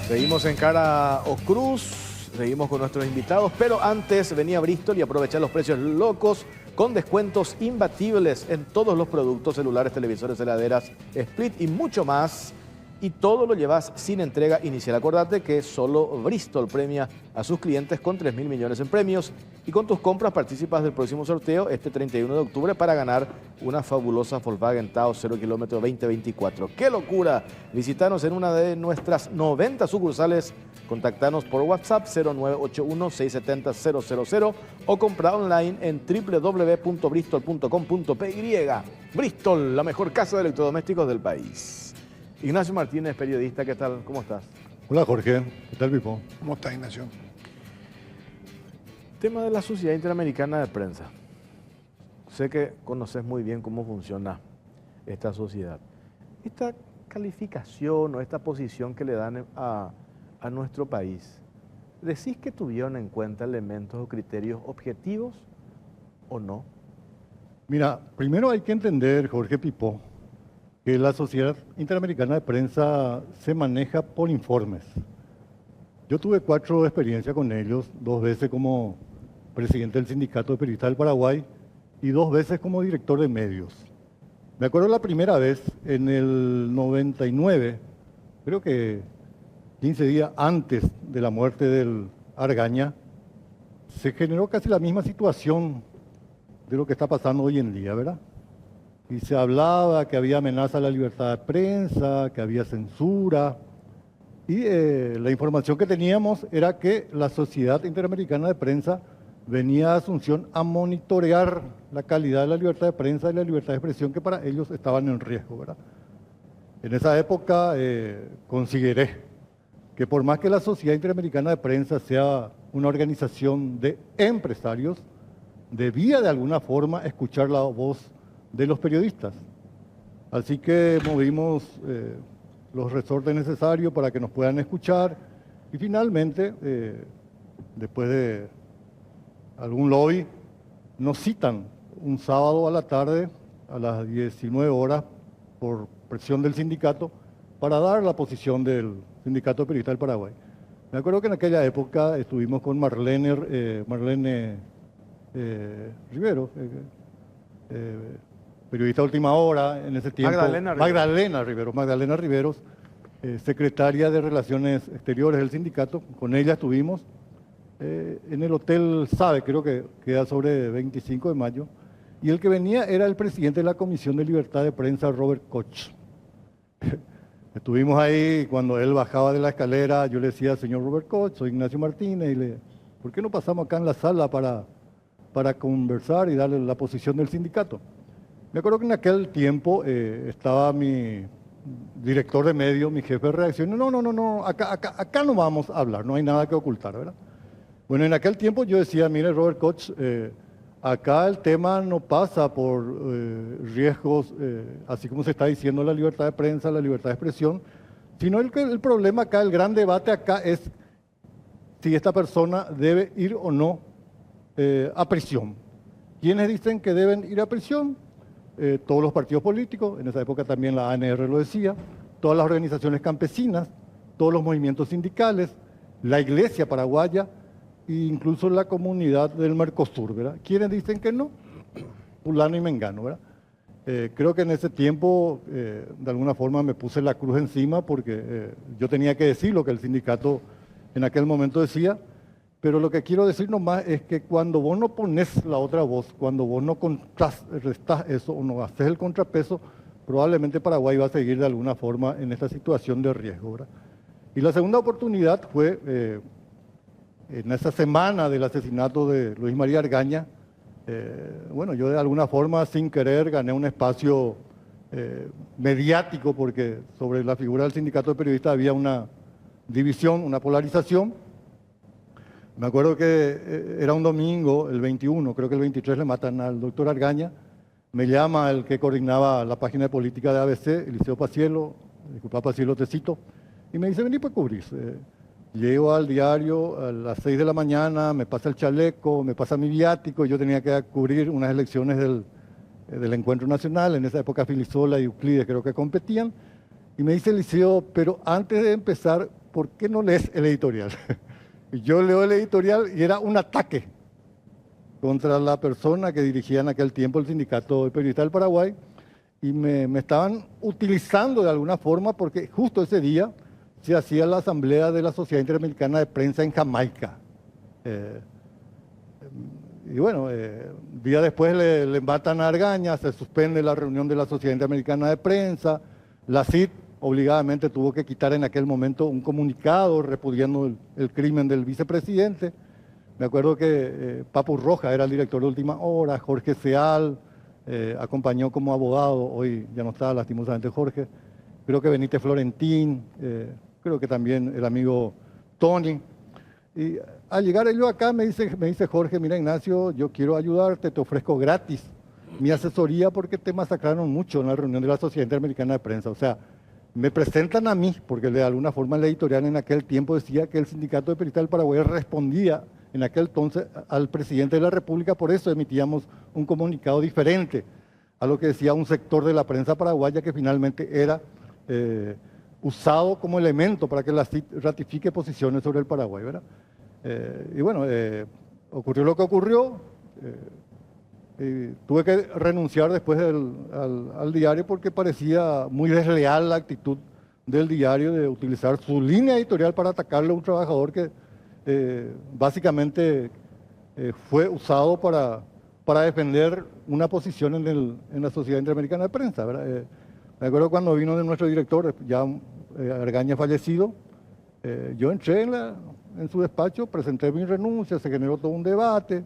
Seguimos en Cara o Cruz, seguimos con nuestros invitados, pero antes venía Bristol y aprovechar los precios locos con descuentos imbatibles en todos los productos, celulares, televisores, heladeras, split y mucho más. Y todo lo llevas sin entrega inicial. Acordate que solo Bristol premia a sus clientes con 3.000 millones en premios y con tus compras participas del próximo sorteo este 31 de octubre para ganar una fabulosa Volkswagen Taos 0 kilómetro 2024. ¡Qué locura! Visítanos en una de nuestras 90 sucursales. Contactanos por WhatsApp 0981-670-000 o compra online en www.bristol.com.py. Bristol, la mejor casa de electrodomésticos del país. Ignacio Martínez, periodista, ¿qué tal? ¿Cómo estás? Hola Jorge, ¿qué tal Pipo? ¿Cómo está, Ignacio? Tema de la Sociedad Interamericana de Prensa. Sé que conoces muy bien cómo funciona esta sociedad. Esta calificación o esta posición que le dan a nuestro país, ¿decís que tuvieron en cuenta elementos o criterios objetivos o no? Mira, primero hay que entender, Jorge Pipo, que la Sociedad Interamericana de Prensa se maneja por informes. Yo tuve 4 experiencias con ellos, 2 veces como presidente del Sindicato de Periodistas del Paraguay y 2 veces como director de medios. Me acuerdo la primera vez, en el 99, creo que 15 días antes de la muerte del Argaña, se generó casi la misma situación de lo que está pasando hoy en día, ¿verdad? Y se hablaba que había amenaza a la libertad de prensa, que había censura. Y la información que teníamos era que la Sociedad Interamericana de Prensa venía a Asunción a monitorear la calidad de la libertad de prensa y la libertad de expresión que para ellos estaban en riesgo, ¿verdad? En esa época consideré que por más que la Sociedad Interamericana de Prensa sea una organización de empresarios, debía de alguna forma escuchar la voz de los periodistas. Así que movimos los resortes necesarios para que nos puedan escuchar y finalmente, después de algún lobby, nos citan un sábado a la tarde a las 19 horas por presión del sindicato para dar la posición del Sindicato de Periodistas del Paraguay. Me acuerdo que en aquella época estuvimos con Marlene Rivero, periodista de Última Hora, en ese tiempo. Magdalena Riveros, secretaria de Relaciones Exteriores del sindicato. Con ella estuvimos en el Hotel Sabe, creo que queda sobre 25 de mayo. Y el que venía era el presidente de la Comisión de Libertad de Prensa, Robert Koch. Estuvimos ahí, cuando él bajaba de la escalera, yo le decía, señor Robert Koch, soy Ignacio Martínez, y ¿por qué no pasamos acá en la sala para conversar y darle la posición del sindicato? Me acuerdo que en aquel tiempo estaba mi director de medios, mi jefe de redacción. No, acá no vamos a hablar, no hay nada que ocultar, ¿verdad? Bueno, en aquel tiempo yo decía, mire Robert Koch, acá el tema no pasa por riesgos, así como se está diciendo la libertad de prensa, la libertad de expresión, sino el problema acá, el gran debate acá es si esta persona debe ir o no a prisión. ¿Quiénes dicen que deben ir a prisión? Todos los partidos políticos, en esa época también la ANR lo decía, todas las organizaciones campesinas, todos los movimientos sindicales, la Iglesia paraguaya e incluso la comunidad del Mercosur, ¿verdad? ¿Quiénes dicen que no? Fulano y Mengano, ¿verdad? Creo que en ese tiempo, de alguna forma, me puse la cruz encima porque yo tenía que decir lo que el sindicato en aquel momento decía pero lo que quiero decir nomás es que cuando vos no pones la otra voz, cuando vos no restás eso o no haces el contrapeso, probablemente Paraguay va a seguir de alguna forma en esta situación de riesgo, ¿verdad? Y la segunda oportunidad fue en esa semana del asesinato de Luis María Argaña. Bueno, yo de alguna forma, sin querer, gané un espacio mediático, porque sobre la figura del sindicato de periodistas había una división, una polarización. Me acuerdo que era un domingo, el 21, creo que el 23 le matan al doctor Argaña. Me llama el que coordinaba la página de política de ABC, Eliseo Pacielo, disculpa Pacielo, te cito, y me dice, vení para cubrir. Llego al diario a las 6 de la mañana, me pasa el chaleco, me pasa mi viático, yo tenía que cubrir unas elecciones del Encuentro Nacional, en esa época Filisola y Euclides creo que competían, y me dice Eliseo, pero antes de empezar, ¿por qué no lees el editorial? Y yo leo el editorial y era un ataque contra la persona que dirigía en aquel tiempo el Sindicato de Periodistas del Paraguay, y me estaban utilizando de alguna forma porque justo ese día se hacía la asamblea de la Sociedad Interamericana de Prensa en Jamaica. Y bueno, día después le matan a Argaña, se suspende la reunión de la Sociedad Interamericana de Prensa, la CID obligadamente tuvo que quitar en aquel momento un comunicado repudiando el crimen del vicepresidente. Me acuerdo que Papu Roja era el director de Última Hora, Jorge Seal acompañó como abogado, hoy ya no está lastimosamente Jorge, creo que Benítez Florentín, creo que también el amigo Tony. Y al llegar yo acá me dice Jorge, mira Ignacio, yo quiero ayudarte, te ofrezco gratis mi asesoría porque te masacraron mucho en la reunión de la Sociedad Interamericana de Prensa. O sea, me presentan a mí, porque de alguna forma el editorial en aquel tiempo decía que el Sindicato de Periodistas del Paraguay respondía en aquel entonces al presidente de la República, por eso emitíamos un comunicado diferente a lo que decía un sector de la prensa paraguaya que finalmente era usado como elemento para que la CID ratifique posiciones sobre el Paraguay, ¿verdad? Y bueno, ocurrió lo que ocurrió. Tuve que renunciar después al diario porque parecía muy desleal la actitud del diario de utilizar su línea editorial para atacarle a un trabajador que básicamente fue usado para defender una posición en la Sociedad Interamericana de Prensa, ¿verdad? Me acuerdo cuando vino de nuestro director, ya Argaña fallecido, yo entré en su despacho, presenté mi renuncia, se generó todo un debate.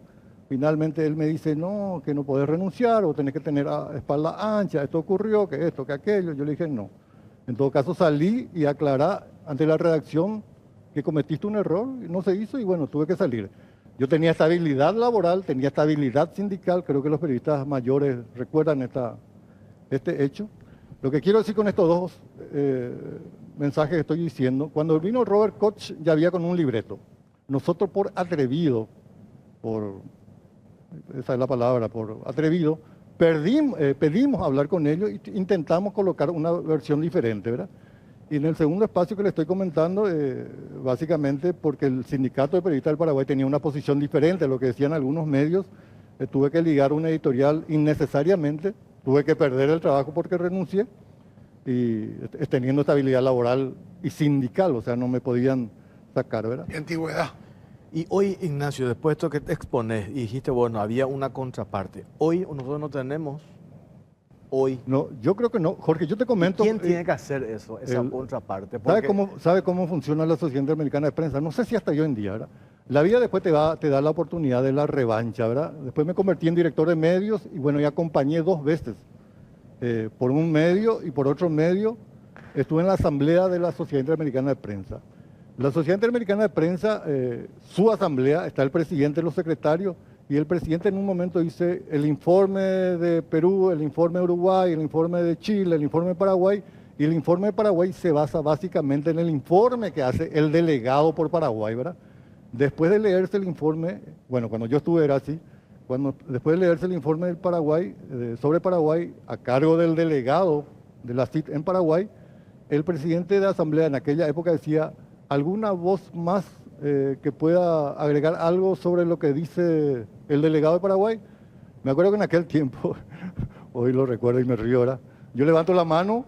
Finalmente él me dice, no, que no podés renunciar o tenés que tener espalda ancha, esto ocurrió, que esto, que aquello. Yo le dije, no. En todo caso salí y aclaré ante la redacción que cometiste un error, y no se hizo y bueno, tuve que salir. Yo tenía estabilidad laboral, tenía estabilidad sindical, creo que los periodistas mayores recuerdan este hecho. Lo que quiero decir con estos dos mensajes que estoy diciendo, cuando vino Robert Koch ya había con un libreto. Nosotros por atrevido, esa es la palabra, por atrevido, pedimos hablar con ellos e intentamos colocar una versión diferente, ¿verdad? Y en el segundo espacio que le estoy comentando, básicamente porque el Sindicato de Periodistas del Paraguay tenía una posición diferente a lo que decían algunos medios, tuve que ligar una editorial innecesariamente, tuve que perder el trabajo porque renuncié, y teniendo estabilidad laboral y sindical, o sea, no me podían sacar, ¿verdad? ¿Qué antigüedad? Y hoy, Ignacio, después de esto que te expones y dijiste, bueno, había una contraparte. Hoy nosotros no tenemos, hoy. No, yo creo que no. Jorge, yo te comento. ¿Quién tiene que hacer eso, esa contraparte? Porque... ¿Sabe cómo funciona la Sociedad Interamericana de Prensa? No sé si hasta hoy en día, ¿verdad? La vida después te da la oportunidad de la revancha, ¿verdad? Después me convertí en director de medios y bueno, ya acompañé 2 veces. Por un medio y por otro medio estuve en la asamblea de la Sociedad Interamericana de Prensa. La Sociedad Interamericana de Prensa, su asamblea, está el presidente, los secretarios, y el presidente en un momento dice el informe de Perú, el informe de Uruguay, el informe de Chile, el informe de Paraguay, y el informe de Paraguay se basa básicamente en el informe que hace el delegado por Paraguay, ¿verdad? Después de leerse el informe, bueno, cuando yo estuve era así, después de leerse el informe del Paraguay, sobre Paraguay, a cargo del delegado de la CID en Paraguay, el presidente de la asamblea en aquella época decía, ¿alguna voz más que pueda agregar algo sobre lo que dice el delegado de Paraguay? Me acuerdo que en aquel tiempo, hoy lo recuerdo y me río ahora, yo levanto la mano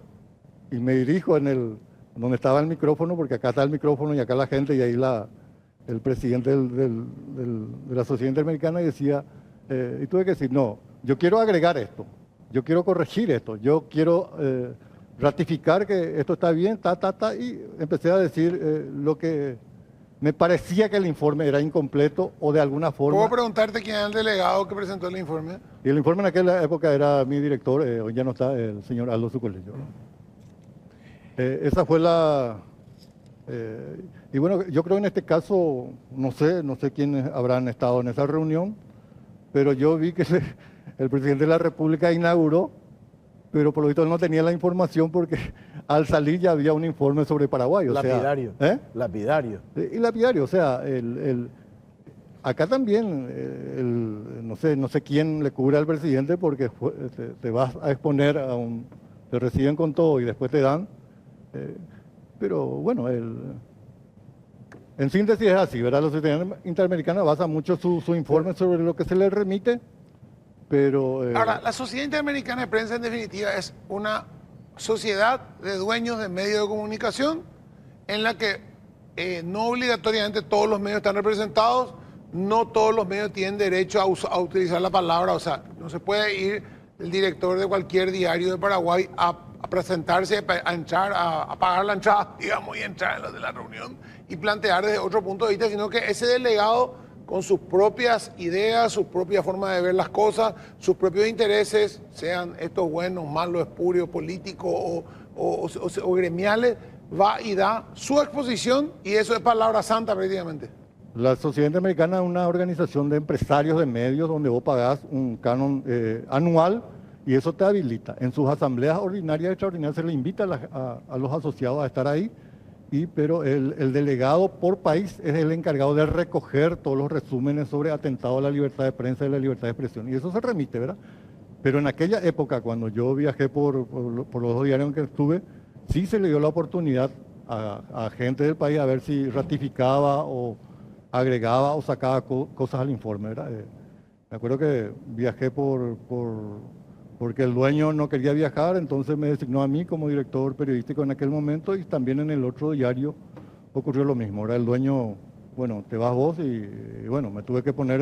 y me dirijo donde estaba el micrófono, porque acá está el micrófono y acá la gente y ahí el presidente de la Sociedad Interamericana y decía, y tuve que decir, no, yo quiero agregar esto, yo quiero corregir esto, yo quiero ratificar que esto está bien, y empecé a decir lo que me parecía que el informe era incompleto o de alguna forma. ¿Puedo preguntarte quién es el delegado que presentó el informe? Y el informe en aquella época era mi director, hoy ya no está, el señor Aldo Zucolillo. Esa fue la... y bueno, yo creo en este caso, no sé quiénes habrán estado en esa reunión, pero yo vi que el presidente de la República inauguró, pero por lo visto él no tenía la información porque al salir ya había un informe sobre Paraguay. Lapidario. Sea, Lapidario. Y lapidario, o sea, acá también, no sé quién le cubre al presidente porque te vas a exponer te reciben con todo y después te dan. Pero bueno, en síntesis es así, ¿verdad? La Sociedad Interamericana basa mucho su informe sobre lo que se le remite, pero... Ahora, la Sociedad Interamericana de Prensa, en definitiva, es una sociedad de dueños de medios de comunicación en la que no obligatoriamente todos los medios están representados, no todos los medios tienen derecho a utilizar la palabra, o sea, no se puede ir el director de cualquier diario de Paraguay a presentarse, a pagar la entrada, digamos, y entrar en la reunión y plantear desde otro punto de vista, sino que ese delegado con sus propias ideas, su propia forma de ver las cosas, sus propios intereses, sean estos buenos, malos, espurios, políticos o gremiales, va y da su exposición y eso es palabra santa prácticamente. La Sociedad Interamericana es una organización de empresarios de medios donde vos pagás un canon anual y eso te habilita. En sus asambleas ordinarias y extraordinarias se le invita a los asociados a estar ahí, pero el delegado por país es el encargado de recoger todos los resúmenes sobre atentado a la libertad de prensa y la libertad de expresión. Y eso se remite, ¿verdad? Pero en aquella época, cuando yo viajé por los dos diarios en que estuve, sí se le dio la oportunidad a gente del país a ver si ratificaba o agregaba o sacaba cosas al informe, ¿verdad? Me acuerdo que viajé porque el dueño no quería viajar, entonces me designó a mí como director periodístico en aquel momento y también en el otro diario ocurrió lo mismo. Ahora el dueño, bueno, te vas vos y bueno, me tuve que poner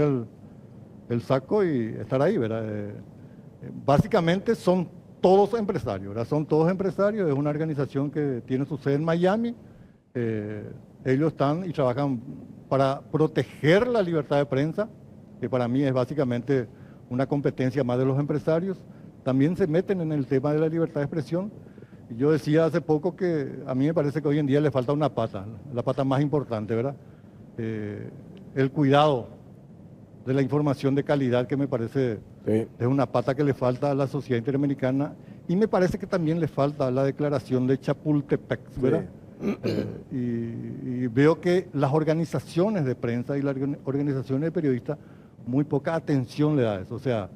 el saco y estar ahí, ¿verdad? Básicamente son todos empresarios, ¿verdad? Son todos empresarios, es una organización que tiene su sede en Miami, ellos están y trabajan para proteger la libertad de prensa, que para mí es básicamente una competencia más de los empresarios. También se meten en el tema de la libertad de expresión. Yo decía hace poco que a mí me parece que hoy en día le falta una pata, la pata más importante, ¿verdad? El cuidado de la información de calidad, que me parece es una pata que le falta a la Sociedad Interamericana y me parece que también le falta a la declaración de Chapultepec, ¿verdad? Y veo que las organizaciones de prensa y las organizaciones de periodistas muy poca atención le da a eso. O sea,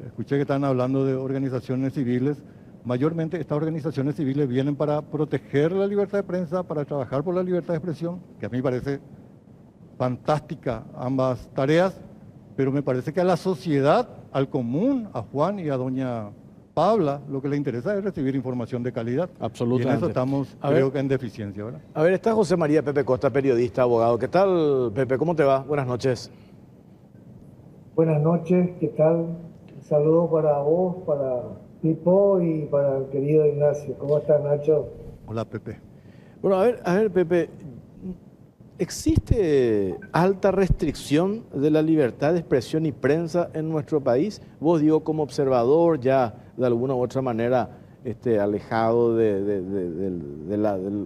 escuché que están hablando de organizaciones civiles. Mayormente estas organizaciones civiles vienen para proteger la libertad de prensa, para trabajar por la libertad de expresión, que a mí me parece fantástica ambas tareas, pero me parece que a la sociedad, al común, a Juan y a doña Pabla, lo que le interesa es recibir información de calidad. Absolutamente. Y en eso estamos, creo que en deficiencia, ¿verdad? A ver, está José María Pepe Costa, periodista, abogado. ¿Qué tal, Pepe? ¿Cómo te va? Buenas noches. Buenas noches, ¿qué tal? Un saludo para vos, para Pipo y para el querido Ignacio. ¿Cómo estás, Nacho? Hola, Pepe. Bueno, a ver, Pepe, ¿existe alta restricción de la libertad de expresión y prensa en nuestro país? Vos, digo, como observador, ya de alguna u otra manera alejado de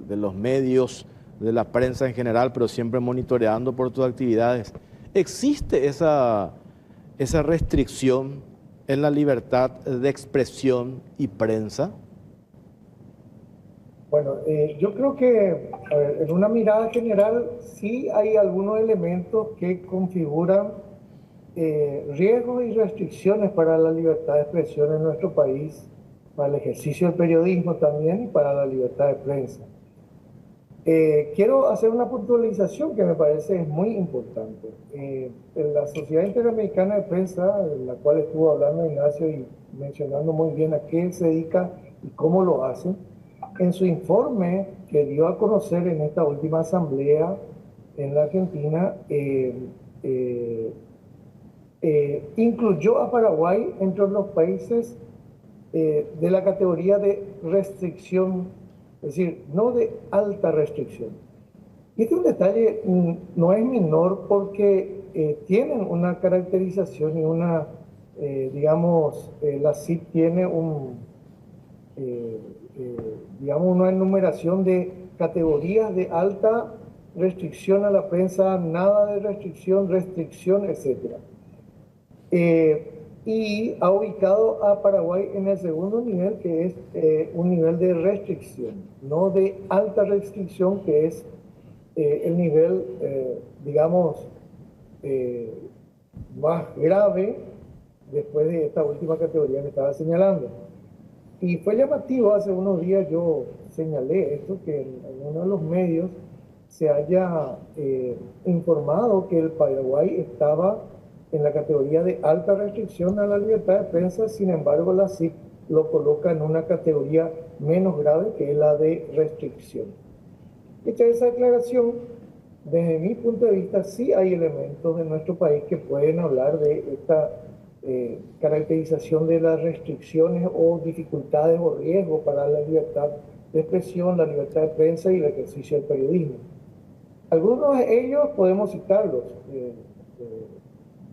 los medios, de la prensa en general, pero siempre monitoreando por tus actividades. ¿Existe esa restricción en la libertad de expresión y prensa? Bueno, yo creo que, a ver, en una mirada general, sí hay algunos elementos que configuran riesgos y restricciones para la libertad de expresión en nuestro país, para el ejercicio del periodismo también y para la libertad de prensa. Quiero hacer una puntualización que me parece muy importante. En la Sociedad Interamericana de Prensa, en la cual estuvo hablando Ignacio y mencionando muy bien a qué se dedica y cómo lo hace, en su informe que dio a conocer en esta última asamblea, en la Argentina incluyó a Paraguay entre los países de la categoría de restricción, es decir, no de alta restricción. Y este es un detalle, no es menor porque tienen una caracterización y una, digamos, la CIP tiene digamos, una enumeración de categorías de alta restricción a la prensa, nada de restricción, restricción, etc. Y ha ubicado a Paraguay en el segundo nivel, que es un nivel de restricción, no de alta restricción, que es el nivel, digamos, más grave después de esta última categoría que estaba señalando. Y fue llamativo, hace unos días yo señalé esto, que en uno de los medios se haya informado que el Paraguay estaba en la categoría de alta restricción a la libertad de prensa, sin embargo la CIP lo coloca en una categoría menos grave, que es la de restricción. Hecha esa declaración, desde mi punto de vista sí hay elementos de nuestro país que pueden hablar de esta caracterización de las restricciones o dificultades o riesgos para la libertad de expresión, la libertad de prensa y el ejercicio del periodismo. Algunos de ellos podemos citarlos.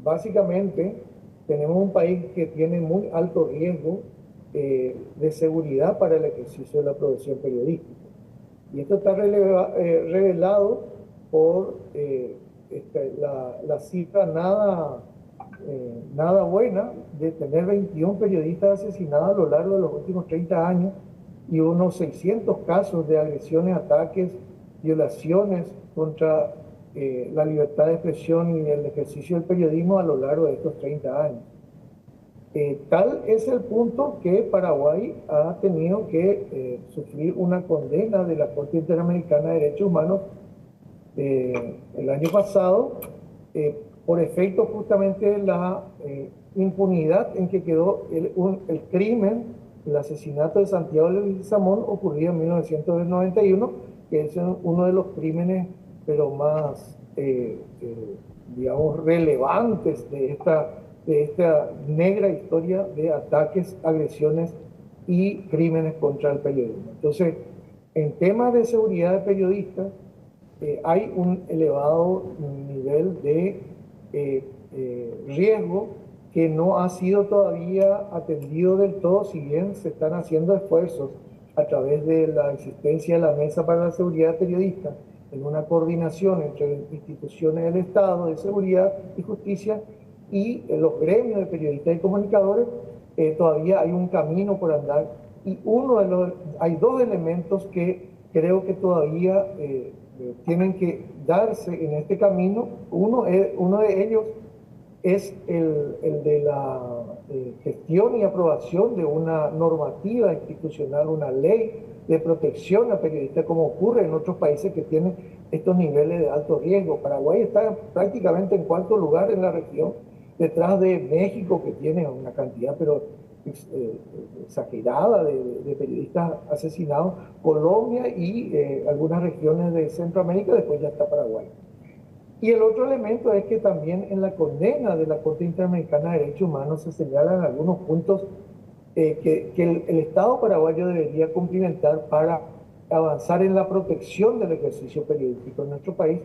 Básicamente, tenemos un país que tiene muy alto riesgo de seguridad para el ejercicio de la profesión periodística. Y esto está revelado por la cifra nada buena de tener 21 periodistas asesinados a lo largo de los últimos 30 años y unos 600 casos de agresiones, ataques, violaciones contra la libertad de expresión y el ejercicio del periodismo a lo largo de estos 30 años. Tal es el punto que Paraguay ha tenido que sufrir una condena de la Corte Interamericana de Derechos Humanos el año pasado por efecto justamente de la impunidad en que quedó el crimen, el asesinato de Santiago Leguizamón ocurrido en 1991, que es uno de los crímenes pero más, digamos, relevantes de esta negra historia de ataques, agresiones y crímenes contra el periodismo. Entonces, en temas de seguridad de periodistas, hay un elevado nivel de riesgo que no ha sido todavía atendido del todo, si bien se están haciendo esfuerzos a través de la existencia de la Mesa para la Seguridad Periodista, en una coordinación entre instituciones del Estado de Seguridad y Justicia y los gremios de periodistas y comunicadores. Todavía hay un camino por andar y hay dos elementos que creo que todavía tienen que darse en este camino. Uno de ellos es el de la gestión y aprobación de una normativa institucional, una ley de protección a periodistas, como ocurre en otros países que tienen estos niveles de alto riesgo. Paraguay está prácticamente en cuarto lugar en la región, detrás de México, que tiene una cantidad pero exagerada de periodistas asesinados, Colombia y algunas regiones de Centroamérica, después ya está Paraguay. Y el otro elemento es que también en la condena de la Corte Interamericana de Derechos Humanos se señalan algunos puntos que el Estado paraguayo debería cumplimentar para avanzar en la protección del ejercicio periodístico en nuestro país,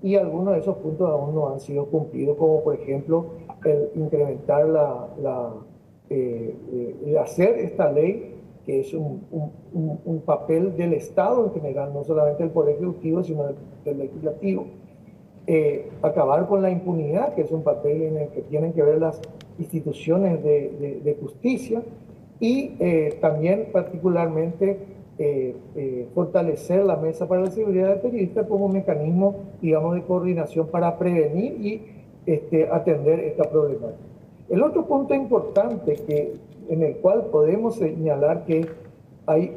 y algunos de esos puntos aún no han sido cumplidos, como por ejemplo el incrementar hacer esta ley, que es un papel del Estado en general, no solamente del Poder Ejecutivo, sino del Legislativo. Acabar con la impunidad, que es un papel en el que tienen que ver las instituciones de justicia, y también particularmente fortalecer la Mesa para la Seguridad del Periodista como mecanismo, digamos, de coordinación para prevenir y atender esta problemática. El otro punto importante en el cual podemos señalar que hay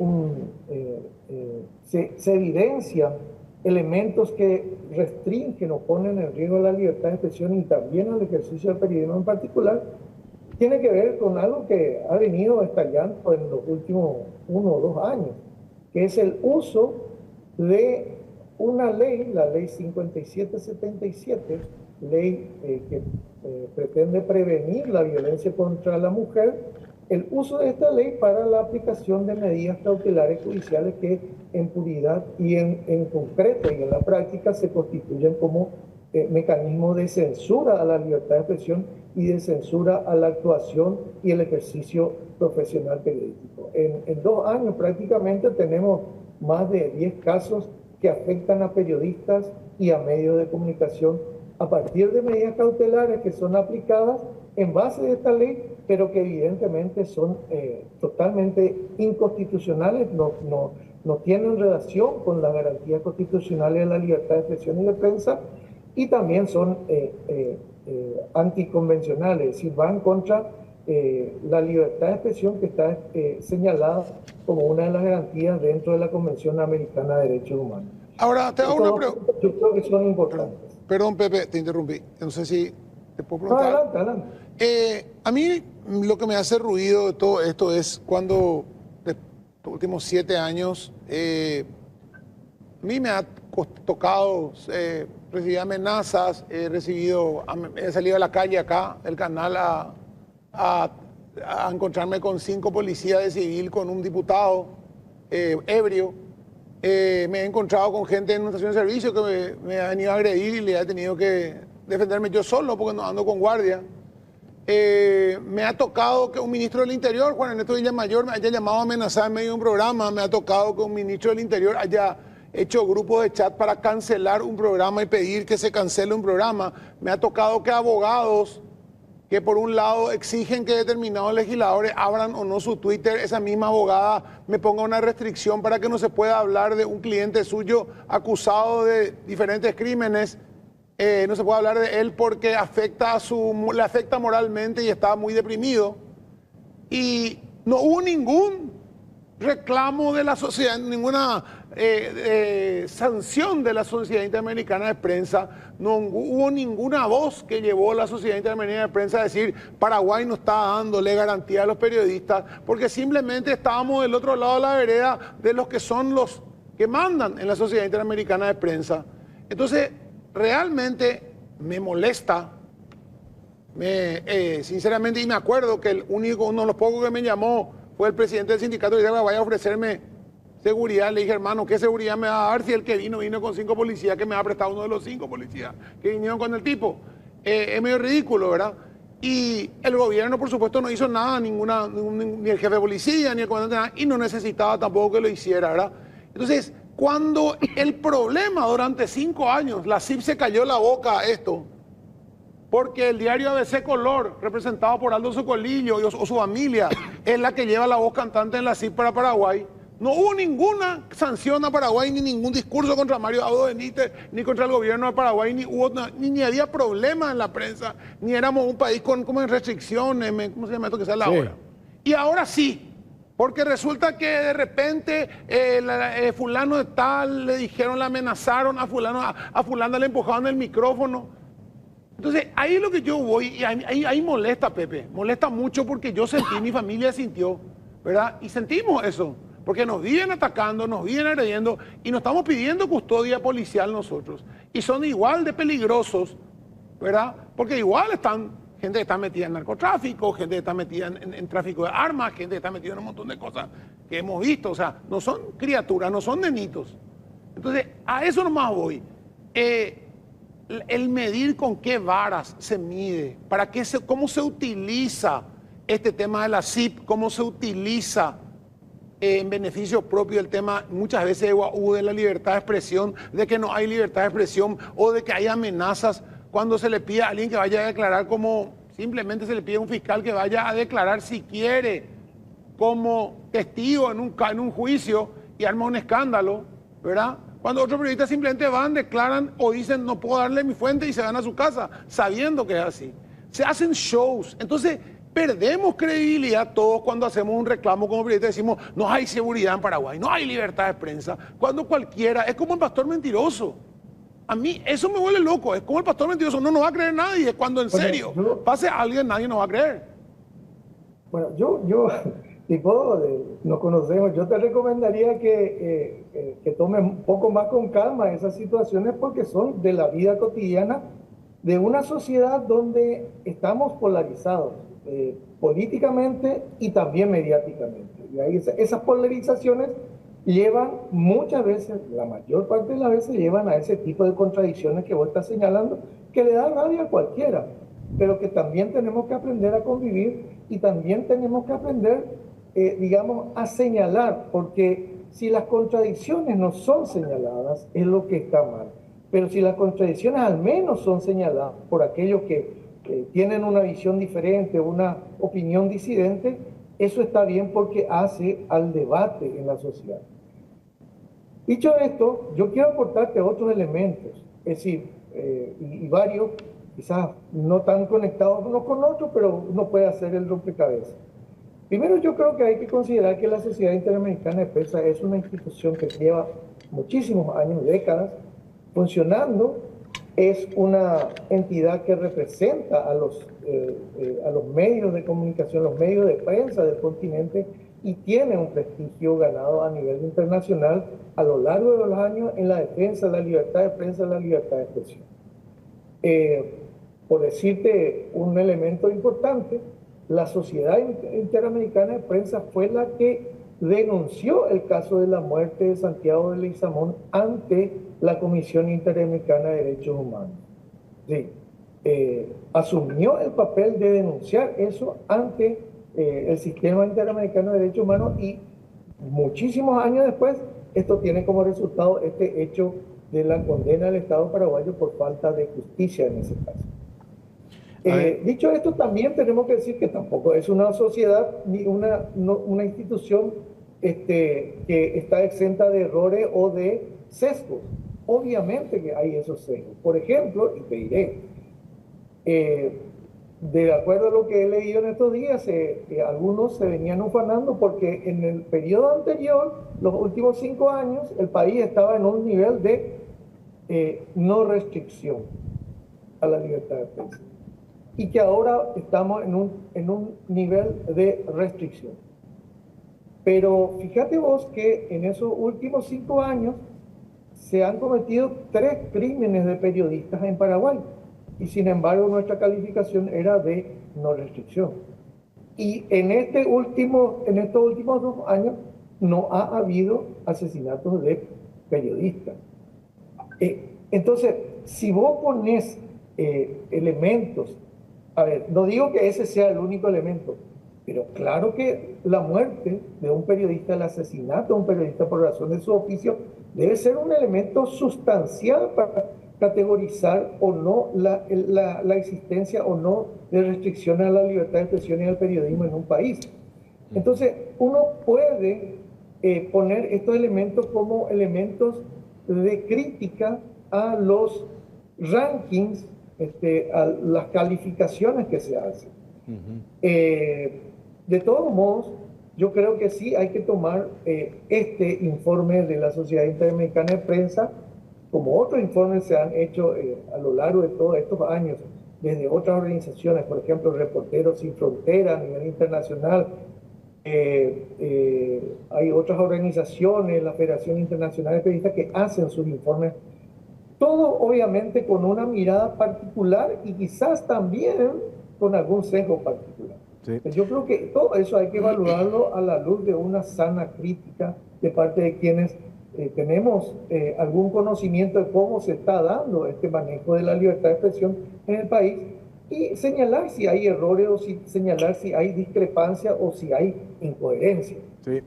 se evidencian elementos que restringen o ponen en riesgo la libertad de expresión y también al ejercicio del periodismo en particular, tiene que ver con algo que ha venido estallando en los últimos 1 o 2 años, que es el uso de una ley, la ley 5777, ley que pretende prevenir la violencia contra la mujer, el uso de esta ley para la aplicación de medidas cautelares judiciales que en puridad y en concreto y en la práctica se constituyen como mecanismos de censura a la libertad de expresión y de censura a la actuación y el ejercicio profesional periodístico. En 2 años prácticamente tenemos más de 10 casos que afectan a periodistas y a medios de comunicación a partir de medidas cautelares que son aplicadas en base de esta ley, pero que evidentemente son totalmente inconstitucionales, no tienen relación con las garantías constitucionales de la libertad de expresión y de prensa, y también son anticonvencionales, es decir, van contra la libertad de expresión que está señalada como una de las garantías dentro de la Convención Americana de Derechos Humanos. Ahora, te hago una pregunta. Yo creo que son importantes. Perdón, Pepe, te interrumpí. No sé si te puedo preguntar. Adelante, adelante. A mí lo que me hace ruido de todo esto es cuando, de los últimos 7 años, a mí me ha tocado recibir amenazas, he salido a la calle acá, el canal, a encontrarme con 5 policías de civil, con un diputado ebrio. Me he encontrado con gente en una estación de servicio que me ha venido a agredir y le he tenido que defenderme yo solo porque no ando con guardia. Me ha tocado que un ministro del Interior, Juan Ernesto Villamayor, me haya llamado a amenazar en medio de un programa. Me ha tocado que un ministro del Interior haya hecho grupos de chat para cancelar un programa y pedir que se cancele un programa. Me ha tocado que abogados que por un lado exigen que determinados legisladores abran o no su Twitter, esa misma abogada me ponga una restricción para que no se pueda hablar de un cliente suyo acusado de diferentes crímenes. No se puede hablar de él porque le afecta moralmente y está muy deprimido. Y no hubo ningún reclamo de la sociedad, ninguna sanción de la Sociedad Interamericana de Prensa. No hubo ninguna voz que llevó a la Sociedad Interamericana de Prensa a decir Paraguay no está dándole garantía a los periodistas, porque simplemente estábamos del otro lado de la vereda de los que son los que mandan en la Sociedad Interamericana de Prensa. Entonces, realmente me molesta, sinceramente, y me acuerdo que uno de los pocos que me llamó fue el presidente del sindicato y dijo, vaya a ofrecerme seguridad. Le dije, hermano, ¿qué seguridad me va a dar si el que vino con 5 policías que me ha prestado uno de los 5 policías que vinieron con el tipo? Es medio ridículo, ¿verdad? Y el gobierno, por supuesto, no hizo nada, ni el jefe de policía, ni el comandante, nada, y no necesitaba tampoco que lo hiciera, ¿verdad? Entonces, cuando el problema durante 5 años, la CIP se cayó la boca a esto, porque el diario ABC Color, representado por Aldo Socolillo o su familia, es la que lleva la voz cantante en la CIP para Paraguay. No hubo ninguna sanción a Paraguay, ni ningún discurso contra Mario Abdo Benítez, ni contra el gobierno de Paraguay, ni había problemas en la prensa, ni éramos un país con como restricciones, ¿cómo se llama esto que sale ahora? Y ahora sí. Porque resulta que de repente fulano de tal le dijeron, le amenazaron a fulano le empujaron el micrófono. Entonces, ahí es lo que yo voy, y ahí molesta, Pepe. Molesta mucho porque yo sentí, mi familia sintió, ¿verdad? Y sentimos eso, porque nos vienen atacando, nos vienen agrediendo y nos estamos pidiendo custodia policial nosotros. Y son igual de peligrosos, ¿verdad? Porque igual están gente que está metida en narcotráfico, gente que está metida en tráfico de armas, gente que está metida en un montón de cosas que hemos visto. O sea, no son criaturas, no son nenitos. Entonces, a eso nomás voy. El medir con qué varas se mide, cómo se utiliza este tema de la CIP, cómo se utiliza en beneficio propio el tema, muchas veces de la libertad de expresión, de que no hay libertad de expresión o de que hay amenazas. Cuando se le pide a alguien que vaya a declarar simplemente se le pide a un fiscal que vaya a declarar si quiere como testigo en un juicio y arma un escándalo, ¿verdad? Cuando otros periodistas simplemente van, declaran o dicen no puedo darle mi fuente y se van a su casa, sabiendo que es así. Se hacen shows. Entonces, perdemos credibilidad todos cuando hacemos un reclamo como periodistas, decimos no hay seguridad en Paraguay, no hay libertad de prensa, cuando cualquiera, es como el pastor mentiroso. A mí eso me vuelve loco, es como el pastor mentiroso, no nos va a creer nadie, es cuando en serio pase a alguien, nadie nos va a creer. Bueno, yo Tipo, nos conocemos. Yo te recomendaría que tomes un poco más con calma esas situaciones porque son de la vida cotidiana de una sociedad donde estamos polarizados políticamente y también mediáticamente. Y ahí esas polarizaciones llevan muchas veces, la mayor parte de las veces, llevan a ese tipo de contradicciones que vos estás señalando, que le da rabia a cualquiera, pero que también tenemos que aprender a convivir y también tenemos que aprender, digamos, a señalar, porque si las contradicciones no son señaladas, es lo que está mal. Pero si las contradicciones al menos son señaladas por aquellos que tienen una visión diferente, una opinión disidente, eso está bien porque hace al debate en la sociedad. Dicho esto, yo quiero aportarte otros elementos, es decir, y varios, quizás no tan conectados unos con otros, pero uno puede hacer el rompecabezas. Primero, yo creo que hay que considerar que la Sociedad Interamericana de Prensa es una institución que lleva muchísimos años, décadas, funcionando. Es una entidad que representa a los medios de comunicación, los medios de prensa del continente, y tiene un prestigio ganado a nivel internacional a lo largo de los años en la defensa de la libertad de prensa y la libertad de expresión. Por decirte un elemento importante, la Sociedad Interamericana de Prensa fue la que denunció el caso de la muerte de Santiago de Leguizamón ante la Comisión Interamericana de Derechos Humanos. Sí, asumió el papel de denunciar eso ante el Sistema Interamericano de Derechos Humanos, y muchísimos años después esto tiene como resultado este hecho de la condena del Estado paraguayo por falta de justicia en ese caso. Dicho esto, también tenemos que decir que tampoco es una sociedad ni una institución que está exenta de errores o de sesgos. Obviamente que hay esos sesgos. Por ejemplo, y te diré, de acuerdo a lo que he leído en estos días, algunos se venían ufanando porque en el periodo anterior, los últimos 5 años, el país estaba en un nivel de no restricción a la libertad de prensa, y que ahora estamos en un nivel de restricción. Pero fíjate vos que en esos últimos 5 años se han cometido 3 crímenes de periodistas en Paraguay, y sin embargo nuestra calificación era de no restricción. Y en estos últimos 2 años no ha habido asesinatos de periodistas. Entonces, si vos pones elementos, a ver, no digo que ese sea el único elemento, pero claro que la muerte de un periodista, el asesinato de un periodista por razón de su oficio, debe ser un elemento sustancial para categorizar o no la existencia o no de restricciones a la libertad de expresión y al periodismo en un país. Entonces, uno puede poner estos elementos como elementos de crítica a los rankings, a las calificaciones que se hacen. De todos modos, yo creo que sí hay que tomar este informe de la Sociedad Interamericana de Prensa, como otros informes se han hecho a lo largo de todos estos años, desde otras organizaciones, por ejemplo, Reporteros Sin Fronteras a nivel internacional. Hay otras organizaciones, la Federación Internacional de Periodistas, que hacen sus informes, todo obviamente con una mirada particular y quizás también con algún sesgo particular. Sí. Yo creo que todo eso hay que evaluarlo a la luz de una sana crítica de parte de quienes tenemos algún conocimiento de cómo se está dando este manejo de la libertad de expresión en el país, y señalar si hay errores o señalar si hay discrepancia o si hay incoherencia. Sí.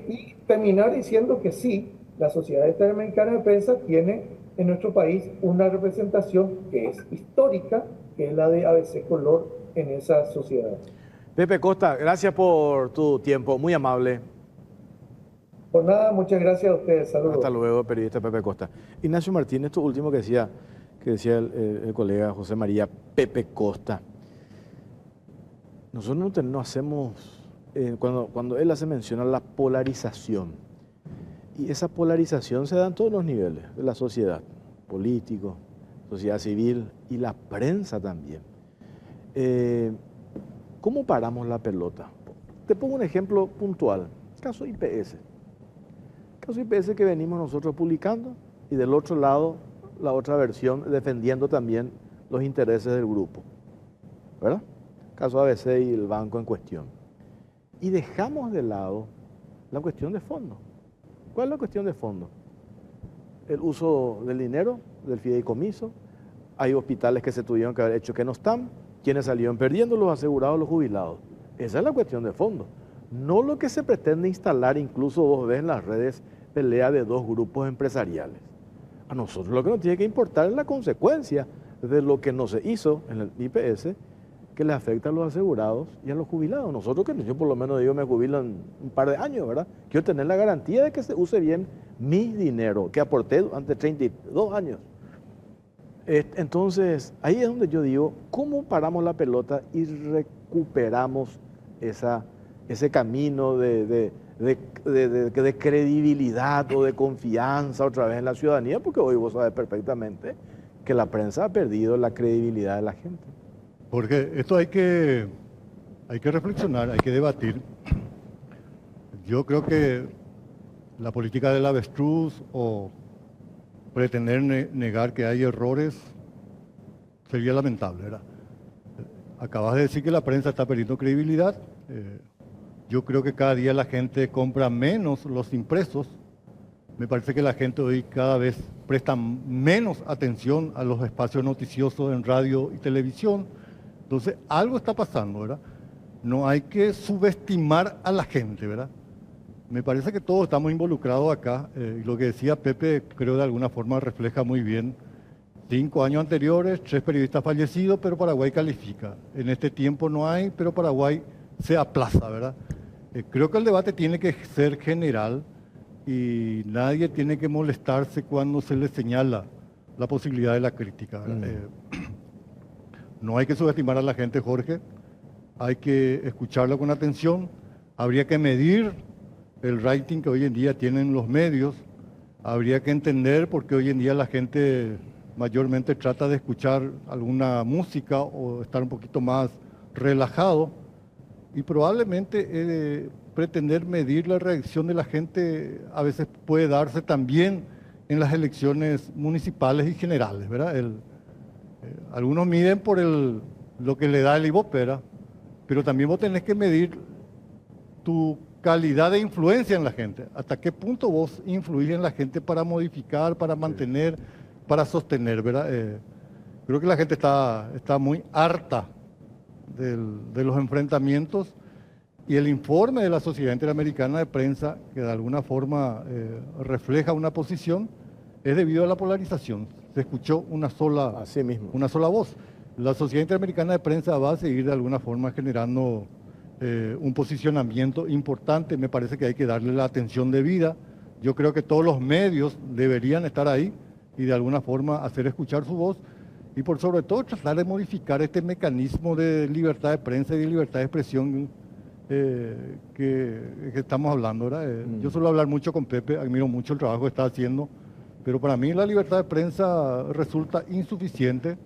Y terminar diciendo que sí, la Sociedad Interamericana de Prensa tiene en nuestro país una representación que es histórica, que es la de ABC Color en esa sociedad. Pepe Costa, gracias por tu tiempo, muy amable. Por nada, muchas gracias a ustedes, saludos. Hasta luego, periodista Pepe Costa. Ignacio Martínez, esto último que decía el colega José María Pepe Costa. Nosotros no hacemos, cuando él hace mención a la polarización, y esa polarización se da en todos los niveles de la sociedad, político, sociedad civil y la prensa también. ¿Cómo paramos la pelota? Te pongo un ejemplo puntual, caso IPS. Caso IPS que venimos nosotros publicando y del otro lado la otra versión defendiendo también los intereses del grupo, ¿verdad? Caso ABC y el banco en cuestión. Y dejamos de lado la cuestión de fondo. ¿Cuál es la cuestión de fondo? El uso del dinero, del fideicomiso. Hay hospitales que se tuvieron que haber hecho que no están. ¿Quiénes salieron perdiendo? Los asegurados, los jubilados. Esa es la cuestión de fondo. No lo que se pretende instalar, incluso vos ves en las redes, pelea de dos grupos empresariales. A nosotros lo que nos tiene que importar es la consecuencia de lo que no se hizo en el IPS, que le afecta a los asegurados y a los jubilados. Nosotros, que yo por lo menos digo, me jubilo en un par de años, ¿verdad? Quiero tener la garantía de que se use bien mi dinero, que aporté durante 32 años. Entonces, ahí es donde yo digo, ¿cómo paramos la pelota y recuperamos ese camino de credibilidad o de confianza otra vez en la ciudadanía? Porque hoy vos sabés perfectamente que la prensa ha perdido la credibilidad de la gente. Porque esto hay que reflexionar, hay que debatir. Yo creo que la política del avestruz o pretender negar que hay errores sería lamentable, ¿verdad? Acabas de decir que la prensa está perdiendo credibilidad. Yo creo que cada día la gente compra menos los impresos. Me parece que la gente hoy cada vez presta menos atención a los espacios noticiosos en radio y televisión. Entonces, algo está pasando, ¿verdad? No hay que subestimar a la gente, ¿verdad? Me parece que todos estamos involucrados acá. Y lo que decía Pepe, creo de alguna forma refleja muy bien. 5 años anteriores, 3 periodistas fallecidos, pero Paraguay califica. En este tiempo no hay, pero Paraguay se aplaza, ¿verdad? Creo que el debate tiene que ser general y nadie tiene que molestarse cuando se le señala la posibilidad de la crítica, ¿verdad? No hay que subestimar a la gente, Jorge. Hay que escucharla con atención. Habría que medir el rating que hoy en día tienen los medios. Habría que entender por qué hoy en día la gente mayormente trata de escuchar alguna música o estar un poquito más relajado. Y probablemente pretender medir la reacción de la gente a veces puede darse también en las elecciones municipales y generales, ¿verdad? Algunos miden por lo que le da el IVOPE, ¿verdad? Pero también vos tenés que medir tu calidad de influencia en la gente. ¿Hasta qué punto vos influís en la gente para modificar, para mantener, para sostener, ¿verdad? Creo que la gente está muy harta de los enfrentamientos y el informe de la Sociedad Interamericana de Prensa, que de alguna forma refleja una posición, es debido a la polarización. Se escuchó una sola voz. La Sociedad Interamericana de Prensa va a seguir de alguna forma generando un posicionamiento importante. Me parece que hay que darle la atención debida. Yo creo que todos los medios deberían estar ahí y de alguna forma hacer escuchar su voz y por sobre todo tratar de modificar este mecanismo de libertad de prensa y de libertad de expresión que estamos hablando, ¿verdad? Yo suelo hablar mucho con Pepe, admiro mucho el trabajo que está haciendo, pero para mí la libertad de prensa resulta insuficiente.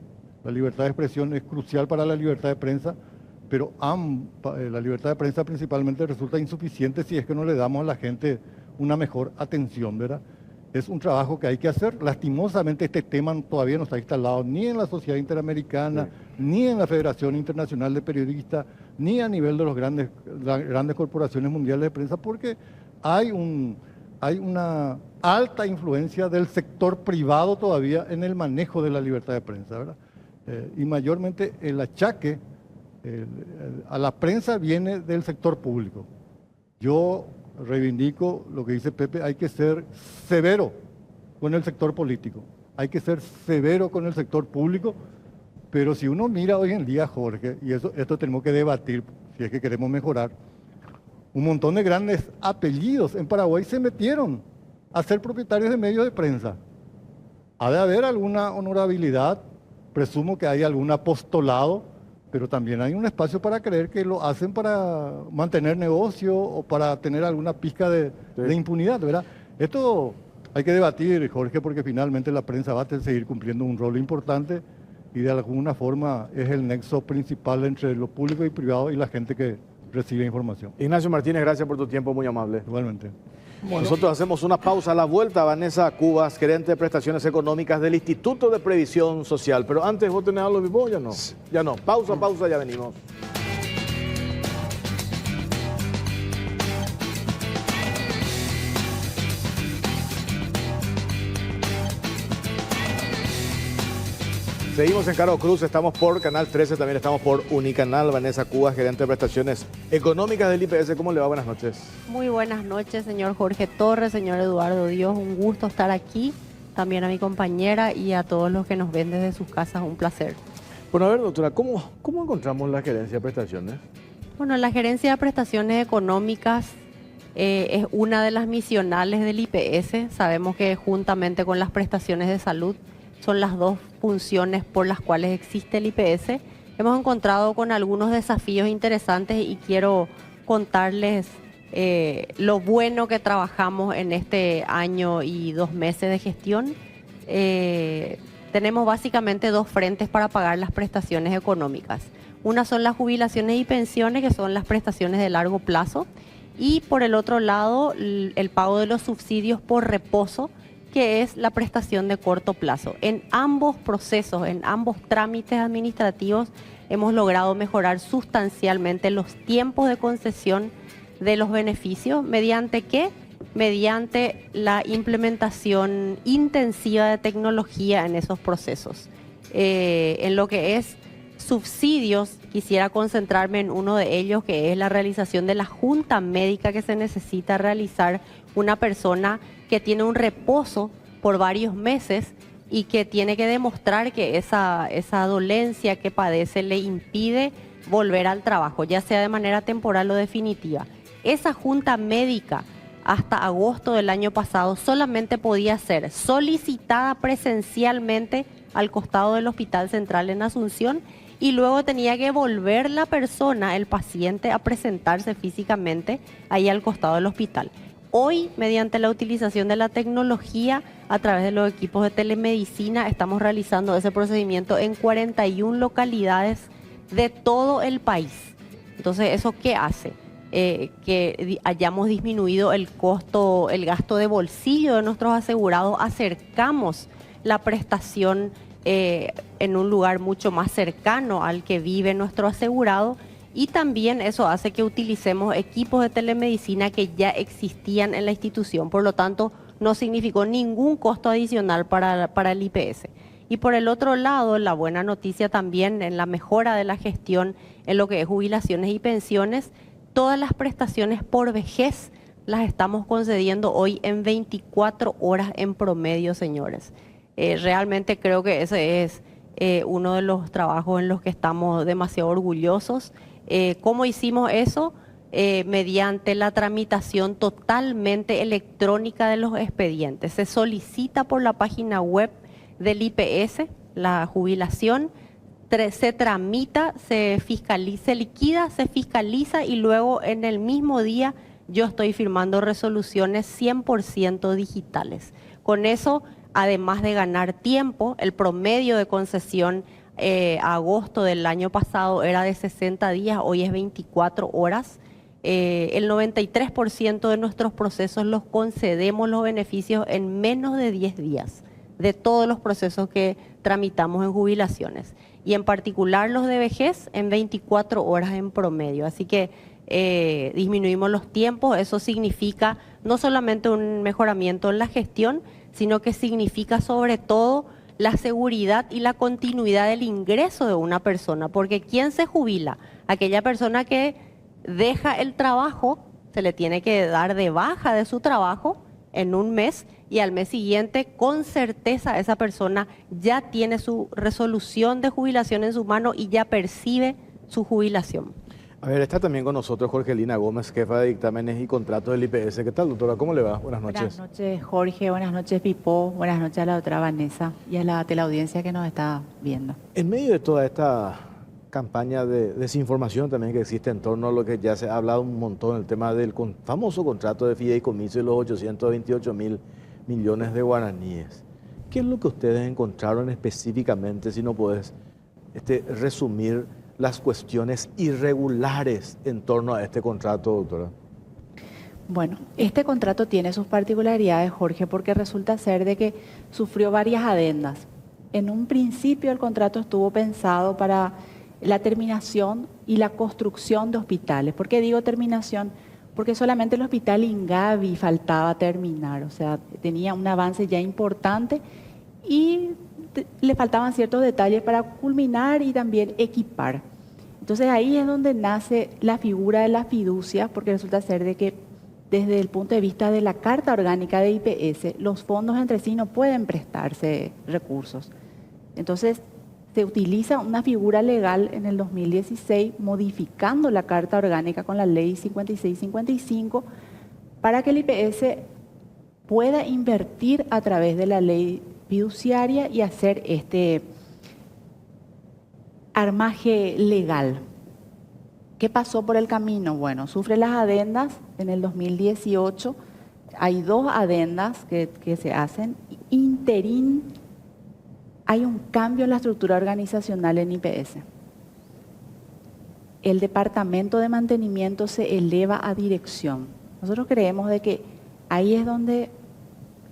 La libertad de expresión es crucial para la libertad de prensa, pero la libertad de prensa principalmente resulta insuficiente si es que no le damos a la gente una mejor atención, ¿verdad? Es un trabajo que hay que hacer. Lastimosamente este tema todavía no está instalado ni en la Sociedad Interamericana, ni en la Federación Internacional de Periodistas, ni a nivel de las grandes corporaciones mundiales de prensa, porque hay una alta influencia del sector privado todavía en el manejo de la libertad de prensa, ¿verdad? Y mayormente el achaque a la prensa viene del sector público. Yo reivindico lo que dice Pepe, hay que ser severo con el sector político, hay que ser severo con el sector público, pero si uno mira hoy en día, Jorge, y esto tenemos que debatir si es que queremos mejorar, un montón de grandes apellidos en Paraguay se metieron a ser propietarios de medios de prensa. Ha de haber alguna honorabilidad, presumo que hay algún apostolado, pero también hay un espacio para creer que lo hacen para mantener negocio o para tener alguna pizca de impunidad, ¿verdad? Esto hay que debatir, Jorge, porque finalmente la prensa va a seguir cumpliendo un rol importante y de alguna forma es el nexo principal entre lo público y privado y la gente que recibe información. Ignacio Martínez, gracias por tu tiempo, muy amable. Igualmente. Bueno, Nosotros hacemos una pausa. A la vuelta, Vanessa Cubas, gerente de prestaciones económicas del Instituto de Previsión Social. Pero antes, ¿vos tenés algo vivo? Ya no. Ya no. Pausa, pausa, ya venimos. Seguimos en Caro Cruz, estamos por Canal 13, también estamos por Unicanal. Vanessa Cubas, gerente de prestaciones económicas del IPS. ¿Cómo le va? Buenas noches. Muy buenas noches, señor Jorge Torres, señor Eduardo Dios. Un gusto estar aquí. También a mi compañera y a todos los que nos ven desde sus casas, un placer. Bueno, a ver, doctora, ¿cómo encontramos la gerencia de prestaciones? Bueno, la gerencia de prestaciones económicas es una de las misionales del IPS. Sabemos que juntamente con las prestaciones de salud son las dos funciones por las cuales existe el IPS. Hemos encontrado con algunos desafíos interesantes y quiero contarles lo bueno que trabajamos en este año y 2 meses de gestión. Tenemos básicamente 2 frentes para pagar las prestaciones económicas. Una son las jubilaciones y pensiones, que son las prestaciones de largo plazo, y por el otro lado el pago de los subsidios por reposo, que es la prestación de corto plazo. En ambos procesos, en ambos trámites administrativos, hemos logrado mejorar sustancialmente los tiempos de concesión de los beneficios. ¿Mediante qué? Mediante la implementación intensiva de tecnología en esos procesos. En lo que es subsidios, quisiera concentrarme en uno de ellos, que es la realización de la junta médica que se necesita realizar una persona que tiene un reposo por varios meses y que tiene que demostrar que esa dolencia que padece le impide volver al trabajo, ya sea de manera temporal o definitiva. Esa junta médica hasta agosto del año pasado solamente podía ser solicitada presencialmente al costado del Hospital Central en Asunción, y luego tenía que volver la persona, el paciente, a presentarse físicamente ahí al costado del hospital. Hoy, mediante la utilización de la tecnología, a través de los equipos de telemedicina, estamos realizando ese procedimiento en 41 localidades de todo el país. Entonces, ¿eso qué hace? Que hayamos disminuido el costo, el gasto de bolsillo de nuestros asegurados, acercamos la prestación en un lugar mucho más cercano al que vive nuestro asegurado, y también eso hace que utilicemos equipos de telemedicina que ya existían en la institución. Por lo tanto, no significó ningún costo adicional para el IPS. Y por el otro lado, la buena noticia también en la mejora de la gestión en lo que es jubilaciones y pensiones, todas las prestaciones por vejez las estamos concediendo hoy en 24 horas en promedio, señores. Realmente creo que ese es uno de los trabajos en los que estamos demasiado orgullosos. ¿Cómo hicimos eso? Mediante la tramitación totalmente electrónica de los expedientes. Se solicita por la página web del IPS la jubilación, se tramita, se fiscaliza, se liquida, se fiscaliza, y luego en el mismo día yo estoy firmando resoluciones 100% digitales. Con eso, además de ganar tiempo, el promedio de concesión a agosto del año pasado era de 60 días, hoy es 24 horas. El 93% de nuestros procesos los concedemos los beneficios en menos de 10 días, de todos los procesos que tramitamos en jubilaciones. Y en particular los de vejez en 24 horas en promedio. Así que disminuimos los tiempos. Eso significa no solamente un mejoramiento en la gestión, sino que significa sobre todo la seguridad y la continuidad del ingreso de una persona. Porque ¿quién se jubila? Aquella persona que deja el trabajo, se le tiene que dar de baja de su trabajo en un mes, y al mes siguiente con certeza esa persona ya tiene su resolución de jubilación en su mano y ya percibe su jubilación. A ver, está también con nosotros Jorgelina Gómez, jefa de dictámenes y contratos del IPS. ¿Qué tal, doctora? ¿Cómo le va? Buenas noches. Buenas noches, Jorge. Buenas noches, Pipo. Buenas noches a la doctora Vanessa y a la teleaudiencia que nos está viendo. En medio de toda esta campaña de desinformación también que existe en torno a lo que ya se ha hablado un montón, el tema del famoso contrato de fideicomiso y los 828.000 millones de guaraníes. ¿Qué es lo que ustedes encontraron específicamente, si no puedes resumir las cuestiones irregulares en torno a este contrato, doctora? Bueno, este contrato tiene sus particularidades, Jorge, porque resulta ser de que sufrió varias adendas. En un principio el contrato estuvo pensado para la terminación y la construcción de hospitales. ¿Por qué digo terminación? Porque solamente el hospital Ingavi faltaba terminar, o sea, tenía un avance ya importante y le faltaban ciertos detalles para culminar y también equipar. Entonces ahí es donde nace la figura de la fiducia, porque resulta ser de que desde el punto de vista de la Carta Orgánica de IPS, los fondos entre sí no pueden prestarse recursos. Entonces se utiliza una figura legal en el 2016, modificando la Carta Orgánica con la Ley 5655, para que el IPS pueda invertir a través de la ley fiduciaria y hacer este armaje legal. ¿Qué pasó por el camino? Bueno, sufre las adendas en el 2018. Hay 2 adendas que se hacen. Interín, hay un cambio en la estructura organizacional en IPS. El departamento de mantenimiento se eleva a dirección. Nosotros creemos de que ahí es donde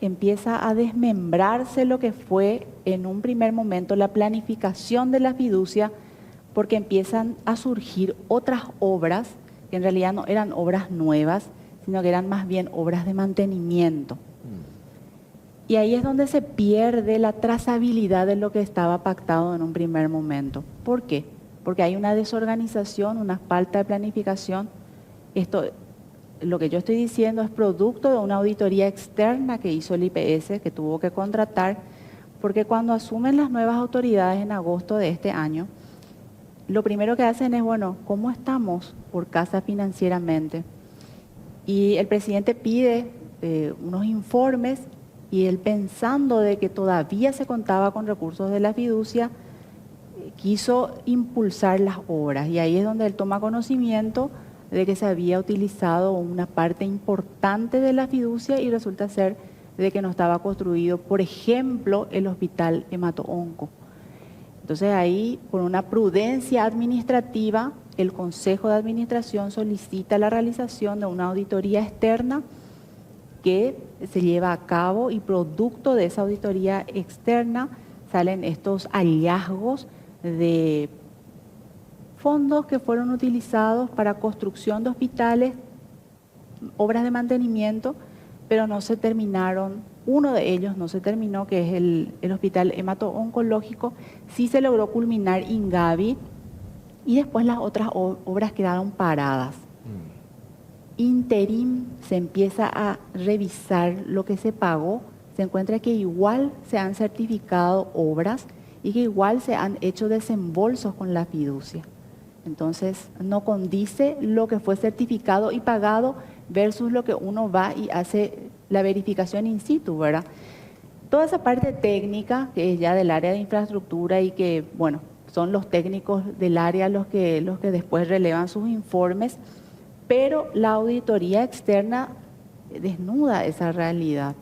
empieza a desmembrarse lo que fue en un primer momento la planificación de la fiducia, porque empiezan a surgir otras obras que en realidad no eran obras nuevas, sino que eran más bien obras de mantenimiento. Y ahí es donde se pierde la trazabilidad de lo que estaba pactado en un primer momento. ¿Por qué? Porque hay una desorganización, una falta de planificación. Esto, lo que yo estoy diciendo es producto de una auditoría externa que hizo el IPS, que tuvo que contratar, porque cuando asumen las nuevas autoridades en agosto de este año, lo primero que hacen es, bueno, ¿cómo estamos por casa financieramente? Y el presidente pide unos informes y él, pensando de que todavía se contaba con recursos de la fiducia, quiso impulsar las obras. Y ahí es donde él toma conocimiento de que se había utilizado una parte importante de la fiducia y resulta ser de que no estaba construido, por ejemplo, el hospital hemato-onco. Entonces ahí, por una prudencia administrativa, el Consejo de Administración solicita la realización de una auditoría externa que se lleva a cabo, y producto de esa auditoría externa salen estos hallazgos de fondos que fueron utilizados para construcción de hospitales, obras de mantenimiento, pero no se terminaron. Uno de ellos no se terminó, que es el hospital hemato-oncológico. Sí se logró culminar Ingavi y después las otras obras quedaron paradas. Interim se empieza a revisar lo que se pagó, se encuentra que igual se han certificado obras y que igual se han hecho desembolsos con la fiducia. Entonces no condice lo que fue certificado y pagado versus lo que uno va y hace la verificación in situ, ¿verdad? Toda esa parte técnica, que es ya del área de infraestructura y que, bueno, son los técnicos del área los que después relevan sus informes, pero la auditoría externa desnuda esa realidad.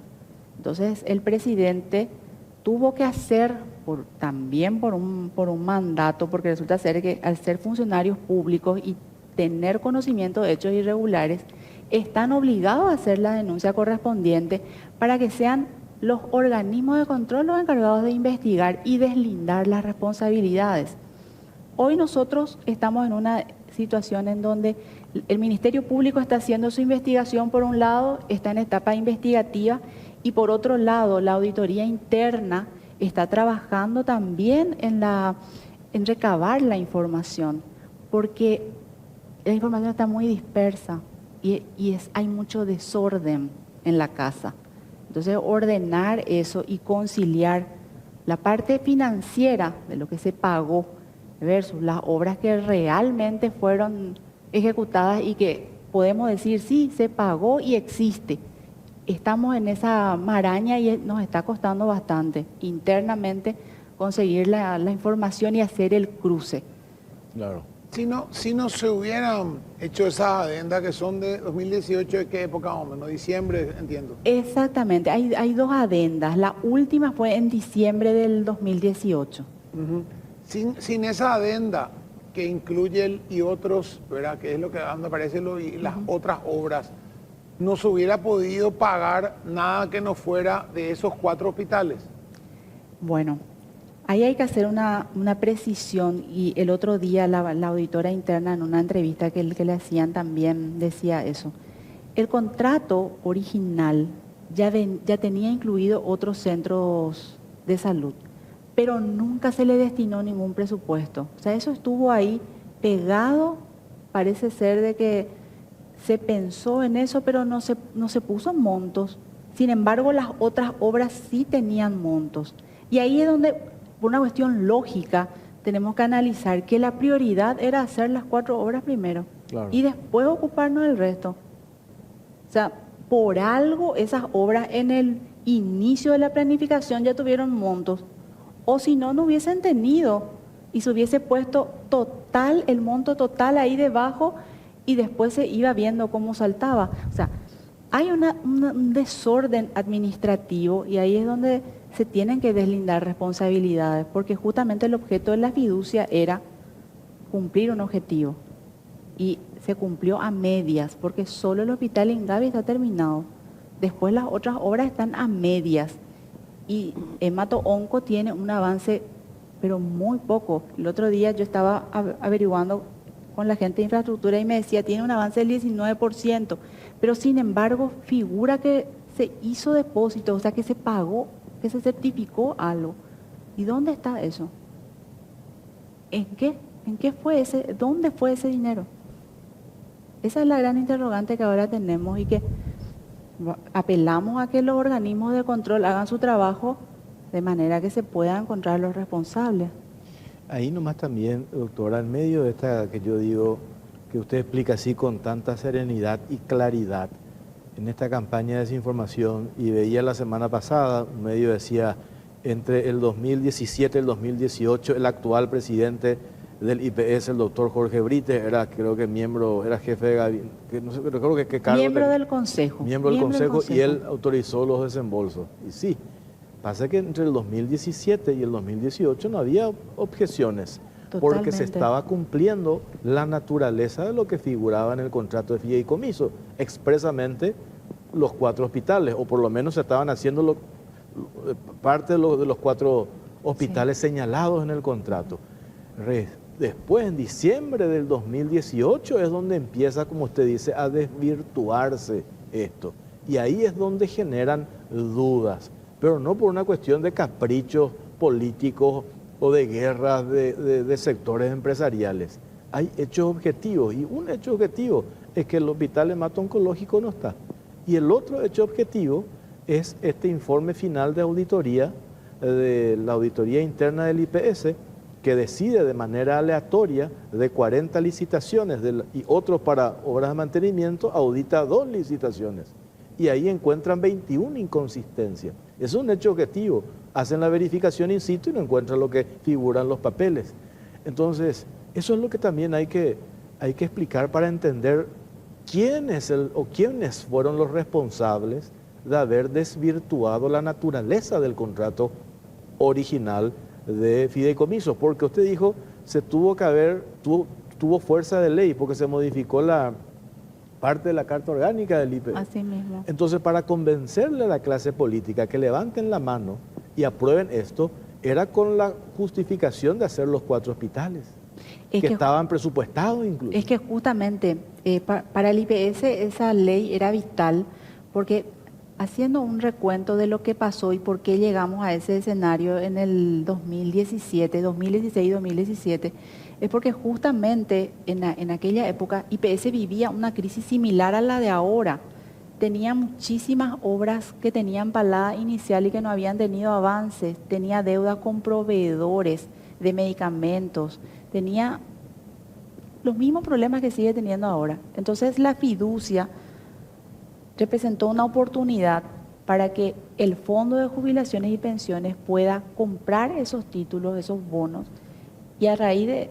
Entonces el presidente tuvo que hacer, también por un mandato, porque resulta ser que al ser funcionarios públicos y tener conocimiento de hechos irregulares, están obligados a hacer la denuncia correspondiente para que sean los organismos de control los encargados de investigar y deslindar las responsabilidades. Hoy nosotros estamos en una situación en donde el Ministerio Público está haciendo su investigación por un lado, está en etapa investigativa, y por otro lado la auditoría interna está trabajando también en recabar la información, porque la información está muy dispersa y hay mucho desorden en la casa. Entonces, ordenar eso y conciliar la parte financiera de lo que se pagó versus las obras que realmente fueron ejecutadas y que podemos decir, sí, se pagó y existe. Estamos en esa maraña y nos está costando bastante internamente conseguir la información y hacer el cruce. Claro. Si no se hubieran hecho esas adendas que son de 2018, ¿de qué época más o menos? Diciembre, entiendo. Exactamente, hay 2 adendas. La última fue en diciembre del 2018. Sin esa adenda, que incluye el y otros, ¿verdad? Que es lo que donde aparece y las otras obras, no se hubiera podido pagar nada que no fuera de esos 4 hospitales. Bueno, ahí hay que hacer una precisión y el otro día la auditora interna en una entrevista que le hacían también decía eso. El contrato original ya tenía incluido otros centros de salud, pero nunca se le destinó ningún presupuesto. O sea, eso estuvo ahí pegado, parece ser de que se pensó en eso, pero no se puso montos. Sin embargo, las otras obras sí tenían montos. Y ahí es donde, por una cuestión lógica, tenemos que analizar que la prioridad era hacer las 4 obras primero, Claro. y después ocuparnos del resto. O sea, por algo esas obras en el inicio de la planificación ya tuvieron montos, o si no, no hubiesen tenido y se hubiese puesto el monto total ahí debajo y después se iba viendo cómo saltaba. O sea, hay un desorden administrativo y ahí es donde se tienen que deslindar responsabilidades, porque justamente el objeto de la fiducia era cumplir un objetivo y se cumplió a medias, porque solo el hospital Ingavi está terminado. Después las otras obras están a medias y Hemato Onco tiene un avance, pero muy poco. El otro día yo estaba averiguando con la gente de infraestructura y me decía, tiene un avance del 19%, pero sin embargo figura que se hizo depósito, o sea que se pagó, que se certificó algo. ¿Y dónde está eso? ¿En qué fue ese? ¿Dónde fue ese dinero? Esa es la gran interrogante que ahora tenemos y que apelamos a que los organismos de control hagan su trabajo de manera que se puedan encontrar los responsables. Ahí nomás también, doctora, en medio de esta que yo digo, que usted explica así con tanta serenidad y claridad, en esta campaña de desinformación, y veía la semana pasada, un medio decía, entre el 2017 y el 2018, el actual presidente del IPS, el doctor Jorge Brites, era creo que miembro, era jefe de gabinete, no sé, creo que cargo Miembro del Consejo. miembro del consejo, y él autorizó los desembolsos. Y sí, pasa que entre el 2017 y el 2018 no había objeciones, porque se estaba cumpliendo la naturaleza de lo que figuraba en el contrato de fideicomiso, expresamente los 4 hospitales, o por lo menos se estaban haciendo parte de los 4 hospitales señalados en el contrato. Después, en diciembre del 2018, es donde empieza, como usted dice, a desvirtuarse esto. Y ahí es donde generan dudas, pero no por una cuestión de caprichos políticos o de guerras de sectores empresariales. Hay hechos objetivos, y un hecho objetivo es que el hospital hemato-oncológico no está. Y el otro hecho objetivo es este informe final de auditoría, de la auditoría interna del IPS, que decide de manera aleatoria de 40 licitaciones y otros para obras de mantenimiento, audita 2 licitaciones. Y ahí encuentran 21 inconsistencias. Es un hecho objetivo. Hacen la verificación in situ y no encuentran lo que figura en los papeles. Entonces, eso es lo que también hay que explicar para entender quiénes fueron los responsables de haber desvirtuado la naturaleza del contrato original de fideicomisos, porque usted dijo tuvo fuerza de ley porque se modificó la parte de la carta orgánica del IPS. Así mismo. Entonces, para convencerle a la clase política que levanten la mano y aprueben esto, era con la justificación de hacer los 4 hospitales, que estaban presupuestados incluso. Es que justamente para el IPS esa ley era vital, porque haciendo un recuento de lo que pasó y por qué llegamos a ese escenario en el 2016 y 2017, es porque justamente en aquella época IPS vivía una crisis similar a la de ahora. Tenía muchísimas obras que tenían palada inicial y que no habían tenido avances, tenía deuda con proveedores de medicamentos, tenía los mismos problemas que sigue teniendo ahora. Entonces la fiducia representó una oportunidad para que el Fondo de Jubilaciones y Pensiones pueda comprar esos títulos, esos bonos, y a raíz de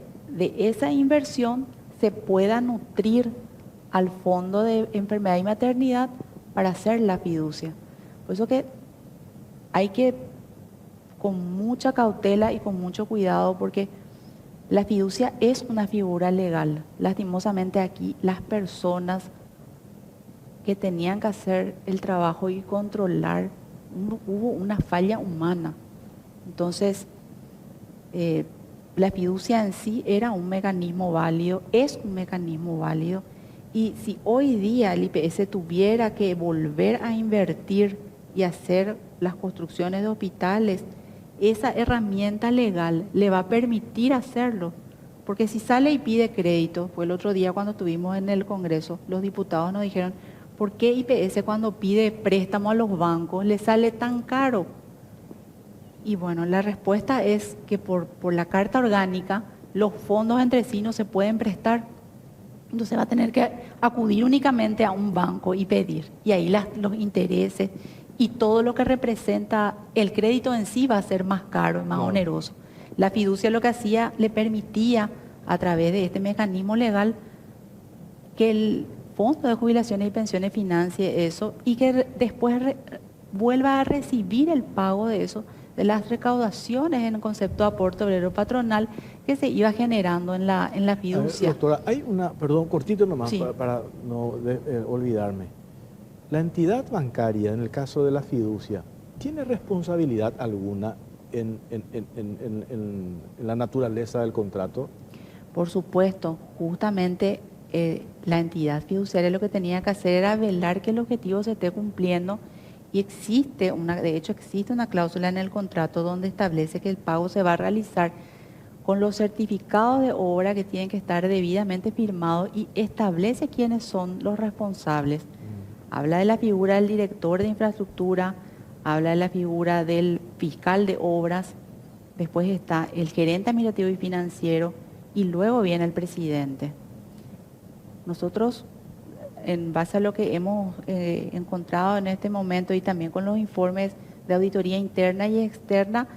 esa inversión se pueda nutrir al Fondo de Enfermedad y Maternidad para hacer la fiducia. Por eso que hay que, con mucha cautela y con mucho cuidado, porque La fiducia es una figura legal. Lastimosamente aquí las personas que tenían que hacer el trabajo y controlar, hubo una falla humana. Entonces, la fiducia en sí era un mecanismo válido, es un mecanismo válido. Y si hoy día el IPS tuviera que volver a invertir y hacer las construcciones de hospitales, esa herramienta legal le va a permitir hacerlo. Porque si sale y pide crédito, fue el otro día cuando estuvimos en el Congreso, los diputados nos dijeron, ¿por qué IPS cuando pide préstamo a los bancos le sale tan caro? Y bueno, la respuesta es que por la Carta Orgánica los fondos entre sí no se pueden prestar. Entonces va a tener que acudir únicamente a un banco y pedir. Y ahí los intereses y todo lo que representa el crédito en sí va a ser más caro, más oneroso. La fiducia lo que hacía, le permitía a través de este mecanismo legal que el Fondo de Jubilaciones y Pensiones financie eso y que después vuelva a recibir el pago de eso, de las recaudaciones en el concepto de aporte obrero patronal que se iba generando en la fiducia. A ver, doctora, hay una, perdón, cortito nomás, Sí. para no olvidarme. La entidad bancaria, en el caso de la fiducia, ¿tiene responsabilidad alguna en la naturaleza del contrato? Por supuesto, justamente la entidad fiduciaria lo que tenía que hacer era velar que el objetivo se esté cumpliendo y de hecho existe una cláusula en el contrato donde establece que el pago se va a realizar con los certificados de obra que tienen que estar debidamente firmados y establece quiénes son los responsables. Habla de la figura del director de infraestructura, habla de la figura del fiscal de obras, después está el gerente administrativo y financiero y luego viene el presidente. Nosotros, en base a lo que hemos encontrado en este momento y también con los informes de auditoría interna y externa,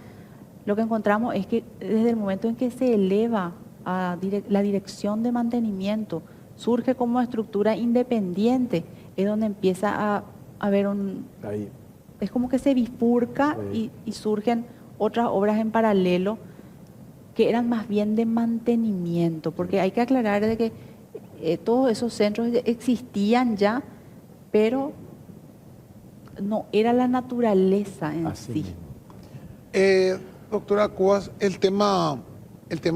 lo que encontramos es que desde el momento en que se eleva a la dirección de mantenimiento, surge como estructura independiente, es donde empieza a haber Ahí. es como que se bifurca y surgen otras obras en paralelo que eran más bien de mantenimiento, porque hay que aclarar de que todos esos centros existían ya, pero no era la naturaleza en Así sí. mismo. Doctora Cubas, el tema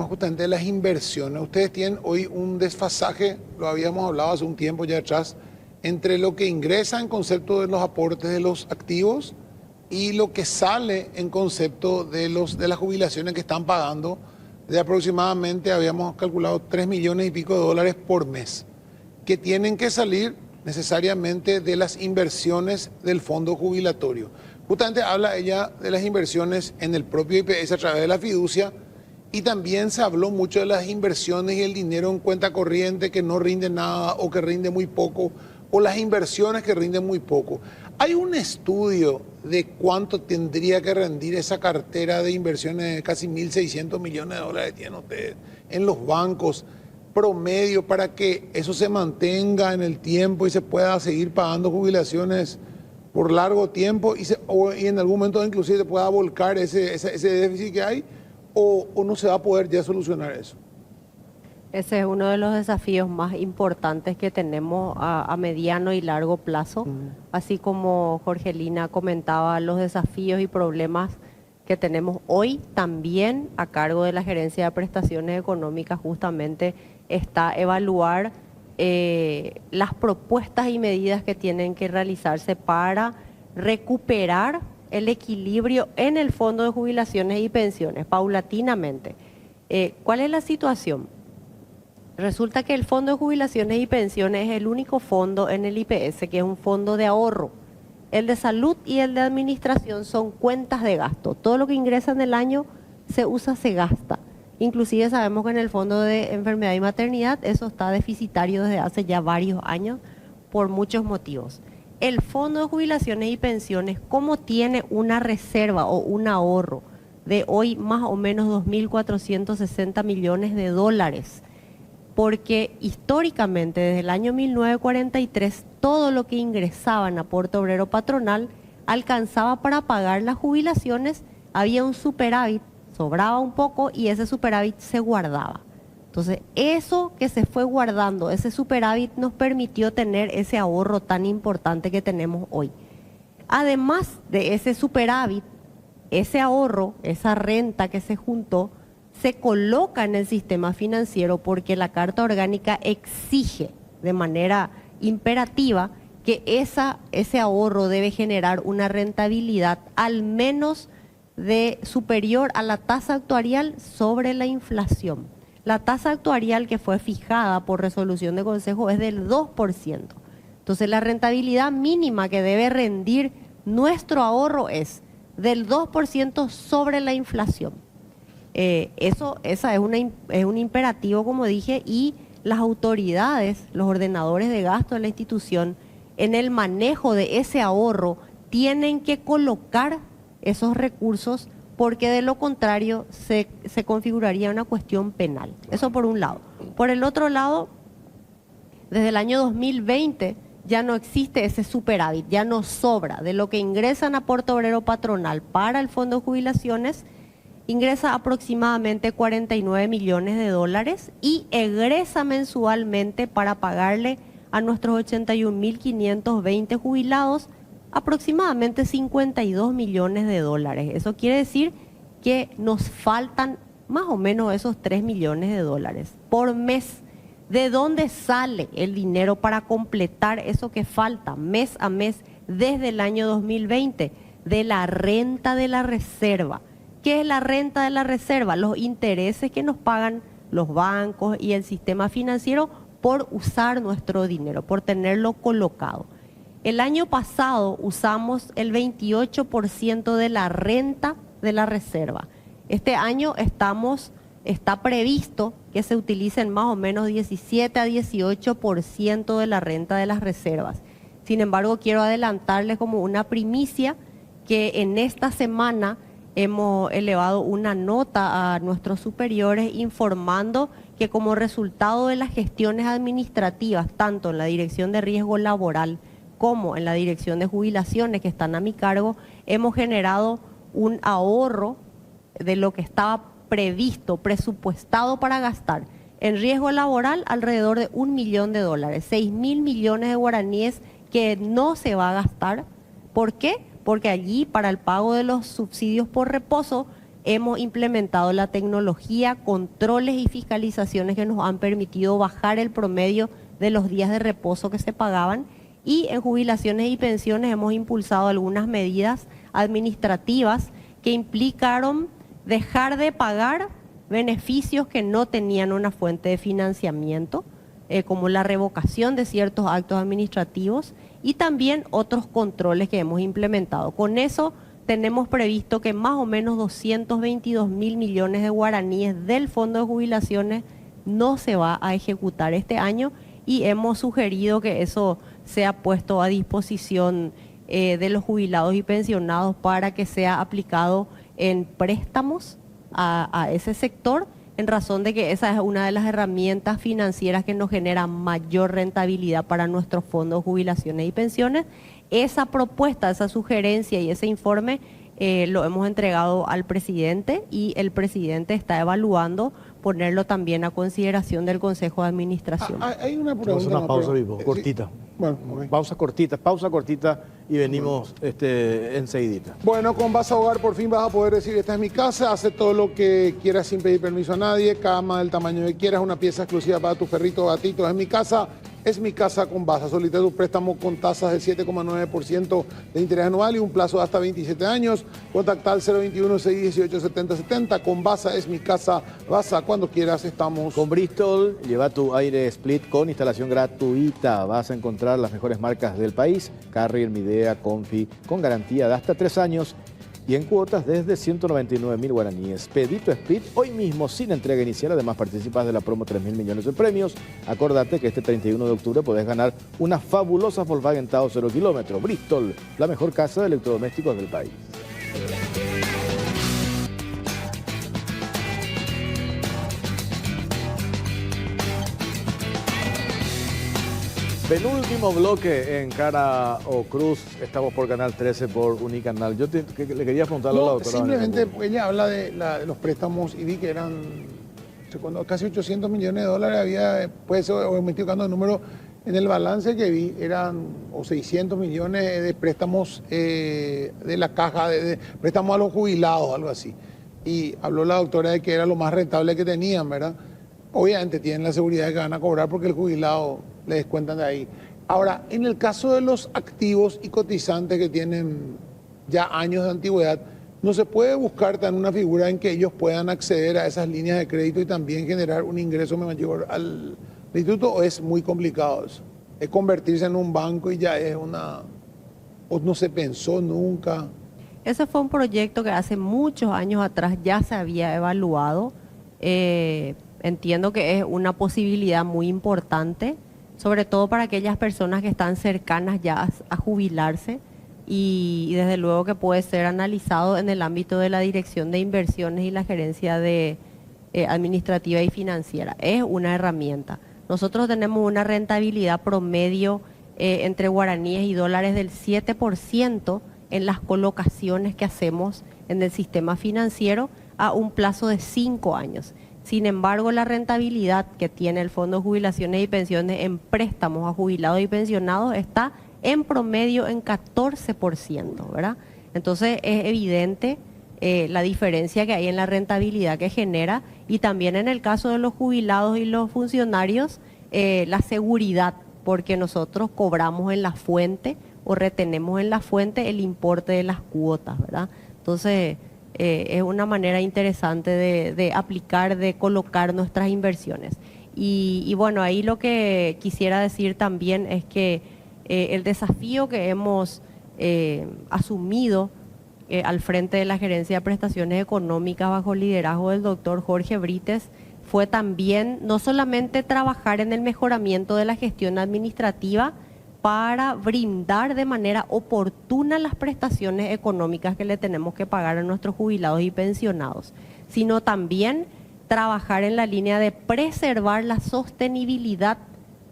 justamente de las inversiones. Ustedes tienen hoy un desfasaje, lo habíamos hablado hace un tiempo ya atrás, entre lo que ingresa en concepto de los aportes de los activos y lo que sale en concepto de las jubilaciones que están pagando, de aproximadamente, habíamos calculado, 3 millones y pico de dólares por mes, que tienen que salir necesariamente de las inversiones del fondo jubilatorio. Justamente habla ella de las inversiones en el propio IPS a través de la fiducia y también se habló mucho de las inversiones y el dinero en cuenta corriente que no rinde nada o que rinde muy poco, o las inversiones que rinden muy poco. ¿Hay un estudio de cuánto tendría que rendir esa cartera de inversiones de casi 1.600 millones de dólares tienen ustedes en los bancos promedio para que eso se mantenga en el tiempo y se pueda seguir pagando jubilaciones por largo tiempo y en algún momento inclusive se pueda volcar ese déficit que hay o no se va a poder ya solucionar eso? Ese es uno de los desafíos más importantes que tenemos a mediano y largo plazo, así como Jorgelina comentaba los desafíos y problemas que tenemos hoy, también a cargo de la Gerencia de Prestaciones Económicas justamente está evaluar las propuestas y medidas que tienen que realizarse para recuperar el equilibrio en el Fondo de Jubilaciones y Pensiones, paulatinamente. ¿Cuál es la situación? Resulta que el Fondo de Jubilaciones y Pensiones es el único fondo en el IPS que es un fondo de ahorro. El de salud y el de administración son cuentas de gasto. Todo lo que ingresa en el año se usa, se gasta. Inclusive sabemos que en el Fondo de Enfermedad y Maternidad eso está deficitario desde hace ya varios años por muchos motivos. El Fondo de Jubilaciones y Pensiones, como tiene una reserva o un ahorro de hoy más o menos 2.460 millones de dólares, porque históricamente desde el año 1943 todo lo que ingresaba en aporte obrero patronal alcanzaba para pagar las jubilaciones, había un superávit sobraba un poco y ese superávit se guardaba. Entonces, eso que se fue guardando, ese superávit nos permitió tener ese ahorro tan importante que tenemos hoy. Además de ese superávit, ese ahorro, esa renta que se juntó, se coloca en el sistema financiero porque la Carta Orgánica exige de manera imperativa que ese ahorro debe generar una rentabilidad al menos superior a la tasa actuarial sobre la inflación. La tasa actuarial que fue fijada por resolución de Consejo es del 2%. Entonces la rentabilidad mínima que debe rendir nuestro ahorro es del 2% sobre la inflación. Esa es un imperativo, como dije, y las autoridades, los ordenadores de gasto de la institución, en el manejo de ese ahorro, tienen que colocar esos recursos porque de lo contrario se configuraría una cuestión penal. Eso por un lado. Por el otro lado, desde el año 2020 ya no existe ese superávit, ya no sobra. De lo que ingresan aporte obrero patronal para el Fondo de Jubilaciones, ingresa aproximadamente 49 millones de dólares y egresa mensualmente para pagarle a nuestros 81.520 jubilados aproximadamente 52 millones de dólares. Eso quiere decir que nos faltan más o menos esos 3 millones de dólares por mes. ¿De dónde sale el dinero para completar eso que falta mes a mes desde el año 2020? De la renta de la reserva. ¿Qué es la renta de la reserva? Los intereses que nos pagan los bancos y el sistema financiero por usar nuestro dinero, por tenerlo colocado. El año pasado usamos el 28% de la renta de la reserva. Este año está previsto que se utilicen más o menos 17 a 18% de la renta de las reservas. Sin embargo, quiero adelantarles como una primicia que en esta semana hemos elevado una nota a nuestros superiores informando que como resultado de las gestiones administrativas, tanto en la Dirección de Riesgo Laboral como en la Dirección de Jubilaciones que están a mi cargo, hemos generado un ahorro de lo que estaba previsto, presupuestado para gastar en riesgo laboral alrededor de $1 millón, 6.000 millones de guaraníes que no se va a gastar. ¿Por qué? Porque allí para el pago de los subsidios por reposo hemos implementado la tecnología, controles y fiscalizaciones que nos han permitido bajar el promedio de los días de reposo que se pagaban. Y en jubilaciones y pensiones hemos impulsado algunas medidas administrativas que implicaron dejar de pagar beneficios que no tenían una fuente de financiamiento, como la revocación de ciertos actos administrativos y también otros controles que hemos implementado. Con eso tenemos previsto que más o menos 222.000 millones de guaraníes del Fondo de Jubilaciones no se va a ejecutar este año y hemos sugerido que eso sea puesto a disposición de los jubilados y pensionados para que sea aplicado en préstamos a ese sector, en razón de que esa es una de las herramientas financieras que nos genera mayor rentabilidad para nuestros fondos de jubilaciones y pensiones. Esa propuesta, esa sugerencia y ese informe lo hemos entregado al presidente y el presidente está evaluando ponerlo también a consideración del Consejo de Administración. Hay una Vamos a pregunta. una pausa, Vivo, cortita. Bueno, ok. Pausa cortita y venimos enseguidita. Bueno, con Basa Hogar por fin vas a poder decir, esta es mi casa, hace todo lo que quieras sin pedir permiso a nadie, cama del tamaño que quieras, una pieza exclusiva para tus perritos o gatitos. Es mi casa con Basa. Solicita tu préstamo con tasas del 7,9% de interés anual y un plazo de hasta 27 años. Contacta al 021-618-7070. Con Basa es mi casa. Basa, cuando quieras estamos. Con Bristol, lleva tu aire split con instalación gratuita. Vas a encontrar las mejores marcas del país, Carrier, Midea, Confi, con garantía de hasta 3 años y en cuotas desde 199.000 guaraníes. Pedí tu split hoy mismo sin entrega inicial. Además participas de la promo 3.000 millones de premios. Acordate que este 31 de octubre podés ganar una fabulosa Volkswagen Taos 0 kilómetros. Bristol, la mejor casa de electrodomésticos del país. Penúltimo bloque en Cara o Cruz. Estamos por Canal 13, por Unicanal. Yo le quería preguntar a la doctora. Simplemente ella habla de los préstamos y vi que eran cuando casi 800 millones de dólares había, pues, o me estoy equivocando el número, en el balance que vi eran o 600 millones de préstamos de la caja, de préstamos a los jubilados, algo así. Y habló la doctora de que era lo más rentable que tenían, ¿verdad? Obviamente tienen la seguridad de que van a cobrar porque el jubilado le descuentan de ahí. Ahora, en el caso de los activos y cotizantes que tienen ya años de antigüedad, ¿no se puede buscar tan una figura en que ellos puedan acceder a esas líneas de crédito y también generar un ingreso mayor al instituto, o es muy complicado eso? Es convertirse en un banco y ya es una... o no se pensó nunca. Ese fue un proyecto que hace muchos años atrás ya se había evaluado. Entiendo que es una posibilidad muy importante, sobre todo para aquellas personas que están cercanas ya a jubilarse, y desde luego que puede ser analizado en el ámbito de la Dirección de Inversiones y la Gerencia Administrativa y Financiera. Es una herramienta. Nosotros tenemos una rentabilidad promedio entre guaraníes y dólares del 7% en las colocaciones que hacemos en el sistema financiero a un plazo de 5 años. Sin embargo, la rentabilidad que tiene el Fondo de Jubilaciones y Pensiones en préstamos a jubilados y pensionados está en promedio en 14%, ¿verdad? Entonces es evidente la diferencia que hay en la rentabilidad que genera, y también en el caso de los jubilados y los funcionarios, la seguridad, porque nosotros cobramos en la fuente o retenemos en la fuente el importe de las cuotas, ¿verdad? Entonces es una manera interesante de aplicar, de colocar nuestras inversiones. Y bueno, ahí lo que quisiera decir también es que el desafío que hemos asumido al frente de la Gerencia de Prestaciones Económicas bajo el liderazgo del doctor Jorge Brites fue también no solamente trabajar en el mejoramiento de la gestión administrativa para brindar de manera oportuna las prestaciones económicas que le tenemos que pagar a nuestros jubilados y pensionados, sino también trabajar en la línea de preservar la sostenibilidad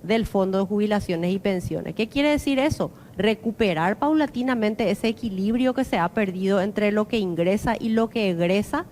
del Fondo de Jubilaciones y Pensiones. ¿Qué quiere decir eso? Recuperar paulatinamente ese equilibrio que se ha perdido entre lo que ingresa y lo que egresa,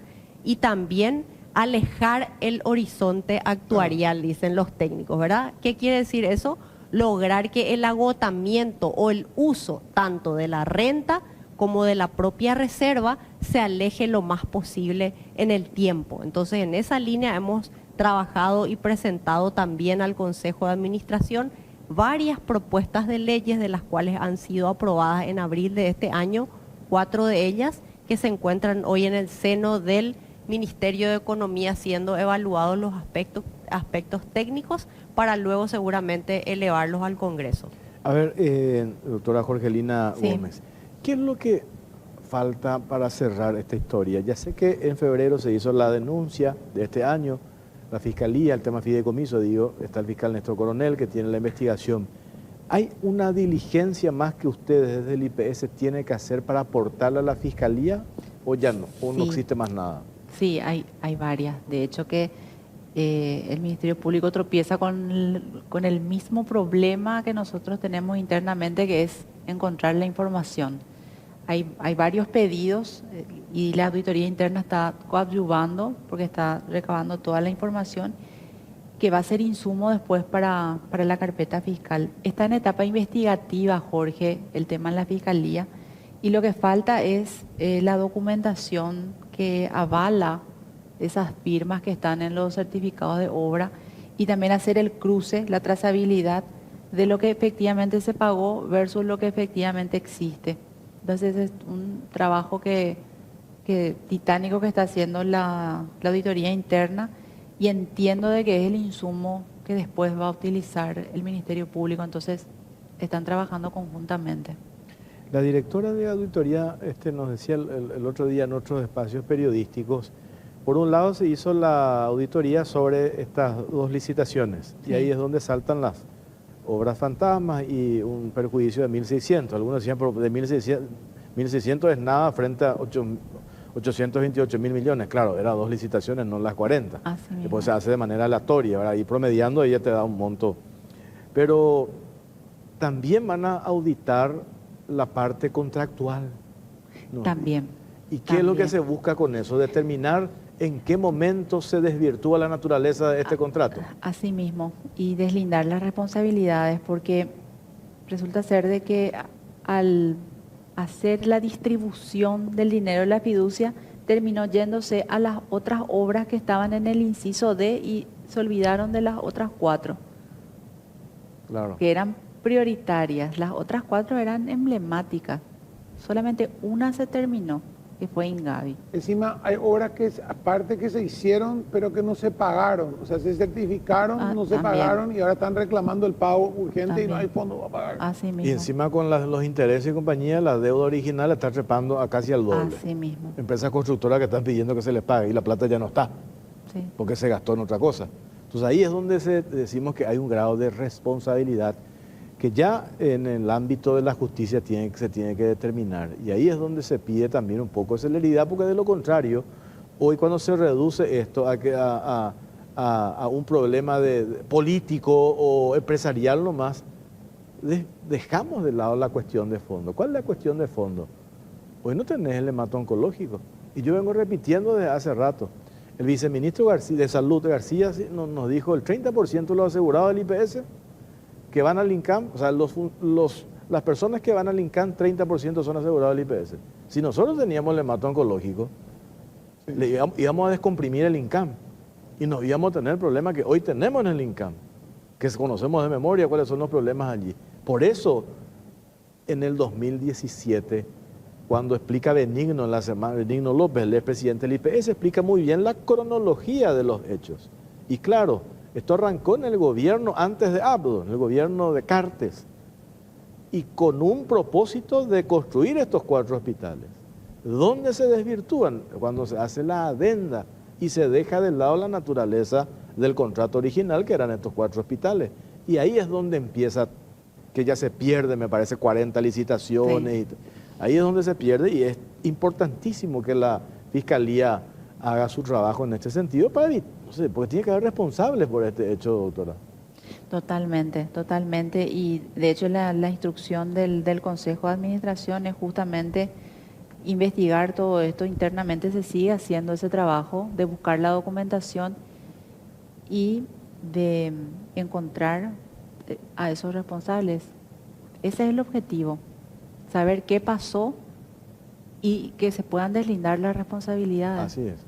y también alejar el horizonte actuarial, dicen los técnicos, ¿verdad? ¿Qué quiere decir eso? Lograr que el agotamiento o el uso tanto de la renta como de la propia reserva se aleje lo más posible en el tiempo. Entonces, en esa línea hemos trabajado y presentado también al Consejo de Administración varias propuestas de leyes, de las cuales han sido aprobadas en abril de este año, 4 de ellas que se encuentran hoy en el seno del Ministerio de Economía siendo evaluados los aspectos técnicos para luego seguramente elevarlos al Congreso. A ver, doctora Jorgelina Sí. Gómez, ¿qué es lo que falta para cerrar esta historia? Ya sé que en febrero se hizo la denuncia de este año, la Fiscalía, el tema fideicomiso, digo, está el fiscal Néstor Coronel que tiene la investigación. ¿Hay una diligencia más que ustedes desde el IPS tienen que hacer para aportarle a la Fiscalía, o ya no, o no Sí. existe más nada? Sí, hay varias. De hecho que el Ministerio Público tropieza con el mismo problema que nosotros tenemos internamente, que es encontrar la información. Hay varios pedidos y la auditoría interna está coadyuvando porque está recabando toda la información que va a ser insumo después para la carpeta fiscal. Está en etapa investigativa, Jorge, el tema en la Fiscalía, y lo que falta es la documentación que avala esas firmas que están en los certificados de obra, y también hacer el cruce, la trazabilidad de lo que efectivamente se pagó versus lo que efectivamente existe. Entonces es un trabajo titánico que está haciendo la auditoría interna, y entiendo de que es el insumo que después va a utilizar el Ministerio Público. Entonces están trabajando conjuntamente. La directora de auditoría nos decía el otro día en otros espacios periodísticos, por un lado se hizo la auditoría sobre estas 2 licitaciones, y ahí es donde saltan las obras fantasmas y un perjuicio de 1.600. Algunos decían, pero de 1.600 es nada frente a 828 mil millones. Claro, eran 2 licitaciones, no las 40. Así mismo. Después se hace de manera aleatoria, ¿verdad? Y promediando ella te da un monto. Pero también van a auditar la parte contractual. ¿No? También. ¿Y qué es lo que se busca con eso? Determinar en qué momento se desvirtúa la naturaleza de este contrato. Así mismo, y deslindar las responsabilidades, porque resulta ser de que al hacer la distribución del dinero de la fiducia, terminó yéndose a las otras obras que estaban en el inciso D y se olvidaron de las otras 4, Claro. que eran prioritarias. Las otras 4 eran emblemáticas. Solamente una se terminó, que fue Ingavi. Encima hay obras que aparte que se hicieron, pero que no se pagaron. O sea, se certificaron, no se también. pagaron y ahora están reclamando el pago urgente y no También. hay fondo para pagar. Así mismo. Y encima con los intereses y compañía, la deuda original está trepando a casi al doble. Así mismo. Empresas constructoras que están pidiendo que se les pague y la plata ya no está, Sí. porque se gastó en otra cosa. Entonces ahí es donde decimos que hay un grado de responsabilidad que ya en el ámbito de la justicia se tiene que determinar. Y ahí es donde se pide también un poco de celeridad, porque de lo contrario, hoy cuando se reduce esto a un problema político o empresarial nomás, dejamos de lado la cuestión de fondo. ¿Cuál es la cuestión de fondo? Hoy no tenés el hemato oncológico. Y yo vengo repitiendo desde hace rato. El viceministro de Salud, García, nos dijo el 30% de los asegurados del IPS que van al INCAM, o sea, las personas que van al INCAM, 30% son asegurados del IPS. Si nosotros teníamos el hemato oncológico, íbamos a descomprimir el INCAM y nos íbamos a tener el problema que hoy tenemos en el INCAM, que conocemos de memoria cuáles son los problemas allí. Por eso, en el 2017, cuando explica Benigno en la semana, Benigno López, el expresidente del IPS, explica muy bien la cronología de los hechos. Y claro, esto arrancó en el gobierno antes de Abdo, en el gobierno de Cartes, y con un propósito de construir estos 4 hospitales. ¿Dónde se desvirtúan? Cuando se hace la adenda y se deja de lado la naturaleza del contrato original, que eran estos 4 hospitales. Y ahí es donde empieza, que ya se pierde, me parece, 40 licitaciones. Sí. Ahí es donde se pierde y es importantísimo que la Fiscalía haga su trabajo en este sentido para evitar, no sé, porque tiene que haber responsables por este hecho, doctora. Totalmente, totalmente. Y de hecho la instrucción del Consejo de Administración es justamente investigar todo esto internamente. Se sigue haciendo ese trabajo de buscar la documentación y de encontrar a esos responsables. Ese es el objetivo, saber qué pasó y que se puedan deslindar las responsabilidades. Así es.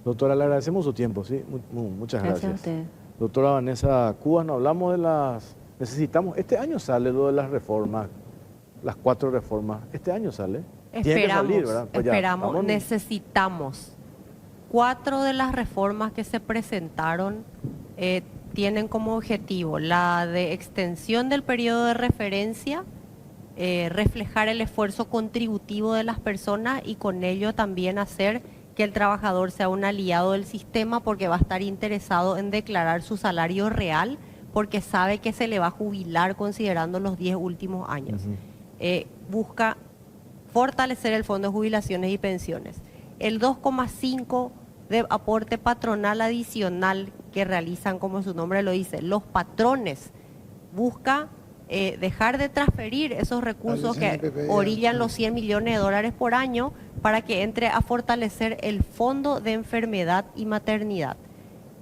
Doctora, le agradecemos su tiempo, ¿sí? Muchas gracias. Gracias a ustedes. Doctora Vanessa Cubas, nos hablamos de necesitamos, este año sale lo de las reformas, las 4 reformas, este año sale. Tiene que salir, ¿verdad? Pues ya, Esperamos, necesitamos. 4 de las reformas que se presentaron tienen como objetivo la de extensión del periodo de referencia, reflejar el esfuerzo contributivo de las personas y con ello también hacer que el trabajador sea un aliado del sistema porque va a estar interesado en declarar su salario real porque sabe que se le va a jubilar considerando los 10 últimos años. Busca fortalecer el Fondo de Jubilaciones y Pensiones. El 2,5 de aporte patronal adicional que realizan, como su nombre lo dice, los patrones, busca dejar de transferir esos recursos que orillan los 100 millones de dólares por año para que entre a fortalecer el Fondo de Enfermedad y Maternidad.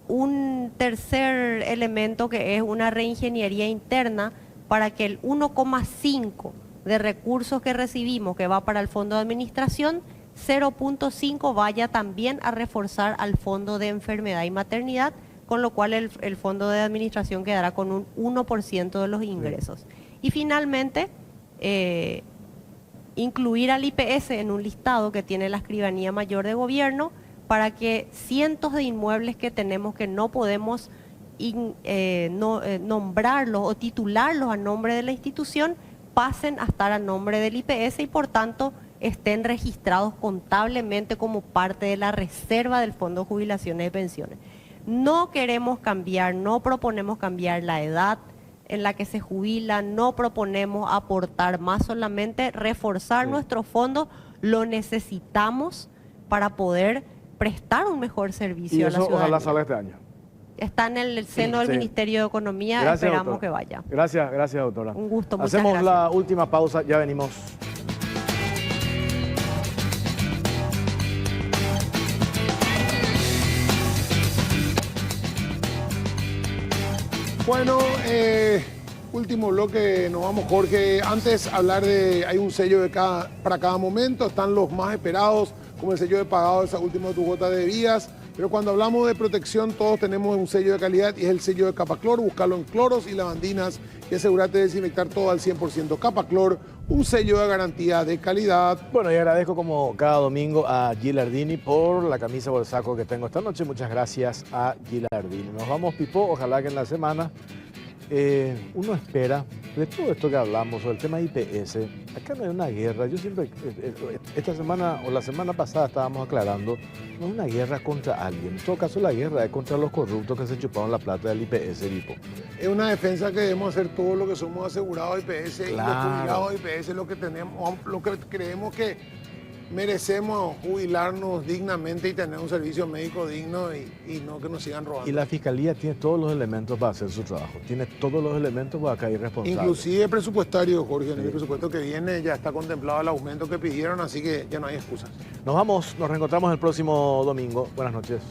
Un tercer elemento que es una reingeniería interna para que el 1,5 de recursos que recibimos que va para el Fondo de Administración, 0,5 vaya también a reforzar al Fondo de Enfermedad y Maternidad, con lo cual el Fondo de Administración quedará con un 1% de los ingresos. Y finalmente, incluir al IPS en un listado que tiene la Escribanía Mayor de Gobierno para que cientos de inmuebles que tenemos que no podemos nombrarlos o titularlos a nombre de la institución pasen a estar a nombre del IPS y por tanto estén registrados contablemente como parte de la reserva del Fondo de Jubilaciones y Pensiones. No queremos cambiar, no proponemos cambiar la edad en la que se jubila, no proponemos aportar más, solamente reforzar nuestro fondo, lo necesitamos para poder prestar un mejor servicio Y a la eso ciudadanía. ojalá salga este año. Está en el seno del Sí. Ministerio de Economía, Gracias, esperamos doctora. que vaya. Gracias, doctora. Un gusto, muchas Hacemos gracias. la última pausa, ya venimos. Bueno, último bloque, nos vamos, Jorge. Antes hablar hay un sello para cada momento, están los más esperados, como el sello de pagado de esa última de tu gota de vías. Pero cuando hablamos de protección, todos tenemos un sello de calidad y es el sello de Capaclor. Búscalo en cloros y lavandinas y asegúrate de desinfectar todo al 100%. Capaclor, un sello de garantía de calidad. Bueno, y agradezco como cada domingo a Gilardini por la camisa o el saco que tengo esta noche. Muchas gracias a Gilardini. Nos vamos, Pipo. Ojalá que en la semana uno espera, de todo esto que hablamos, sobre el tema IPS, acá no hay una guerra. Yo siempre, esta semana o la semana pasada estábamos aclarando, no es una guerra contra alguien. En todo caso, la guerra es contra los corruptos que se chuparon la plata del IPS, Pipo. Es una defensa que debemos hacer todos los que somos asegurados de IPS y los Claro. jubilados de IPS, lo que tenemos, lo que creemos que merecemos jubilarnos dignamente y tener un servicio médico digno y no que nos sigan robando. Y la Fiscalía tiene todos los elementos para hacer su trabajo. Tiene todos los elementos para caer responsable. Inclusive presupuestario, Jorge, en el presupuesto que viene ya está contemplado el aumento que pidieron, así que ya no hay excusas. Nos vamos, nos reencontramos el próximo domingo. Buenas noches.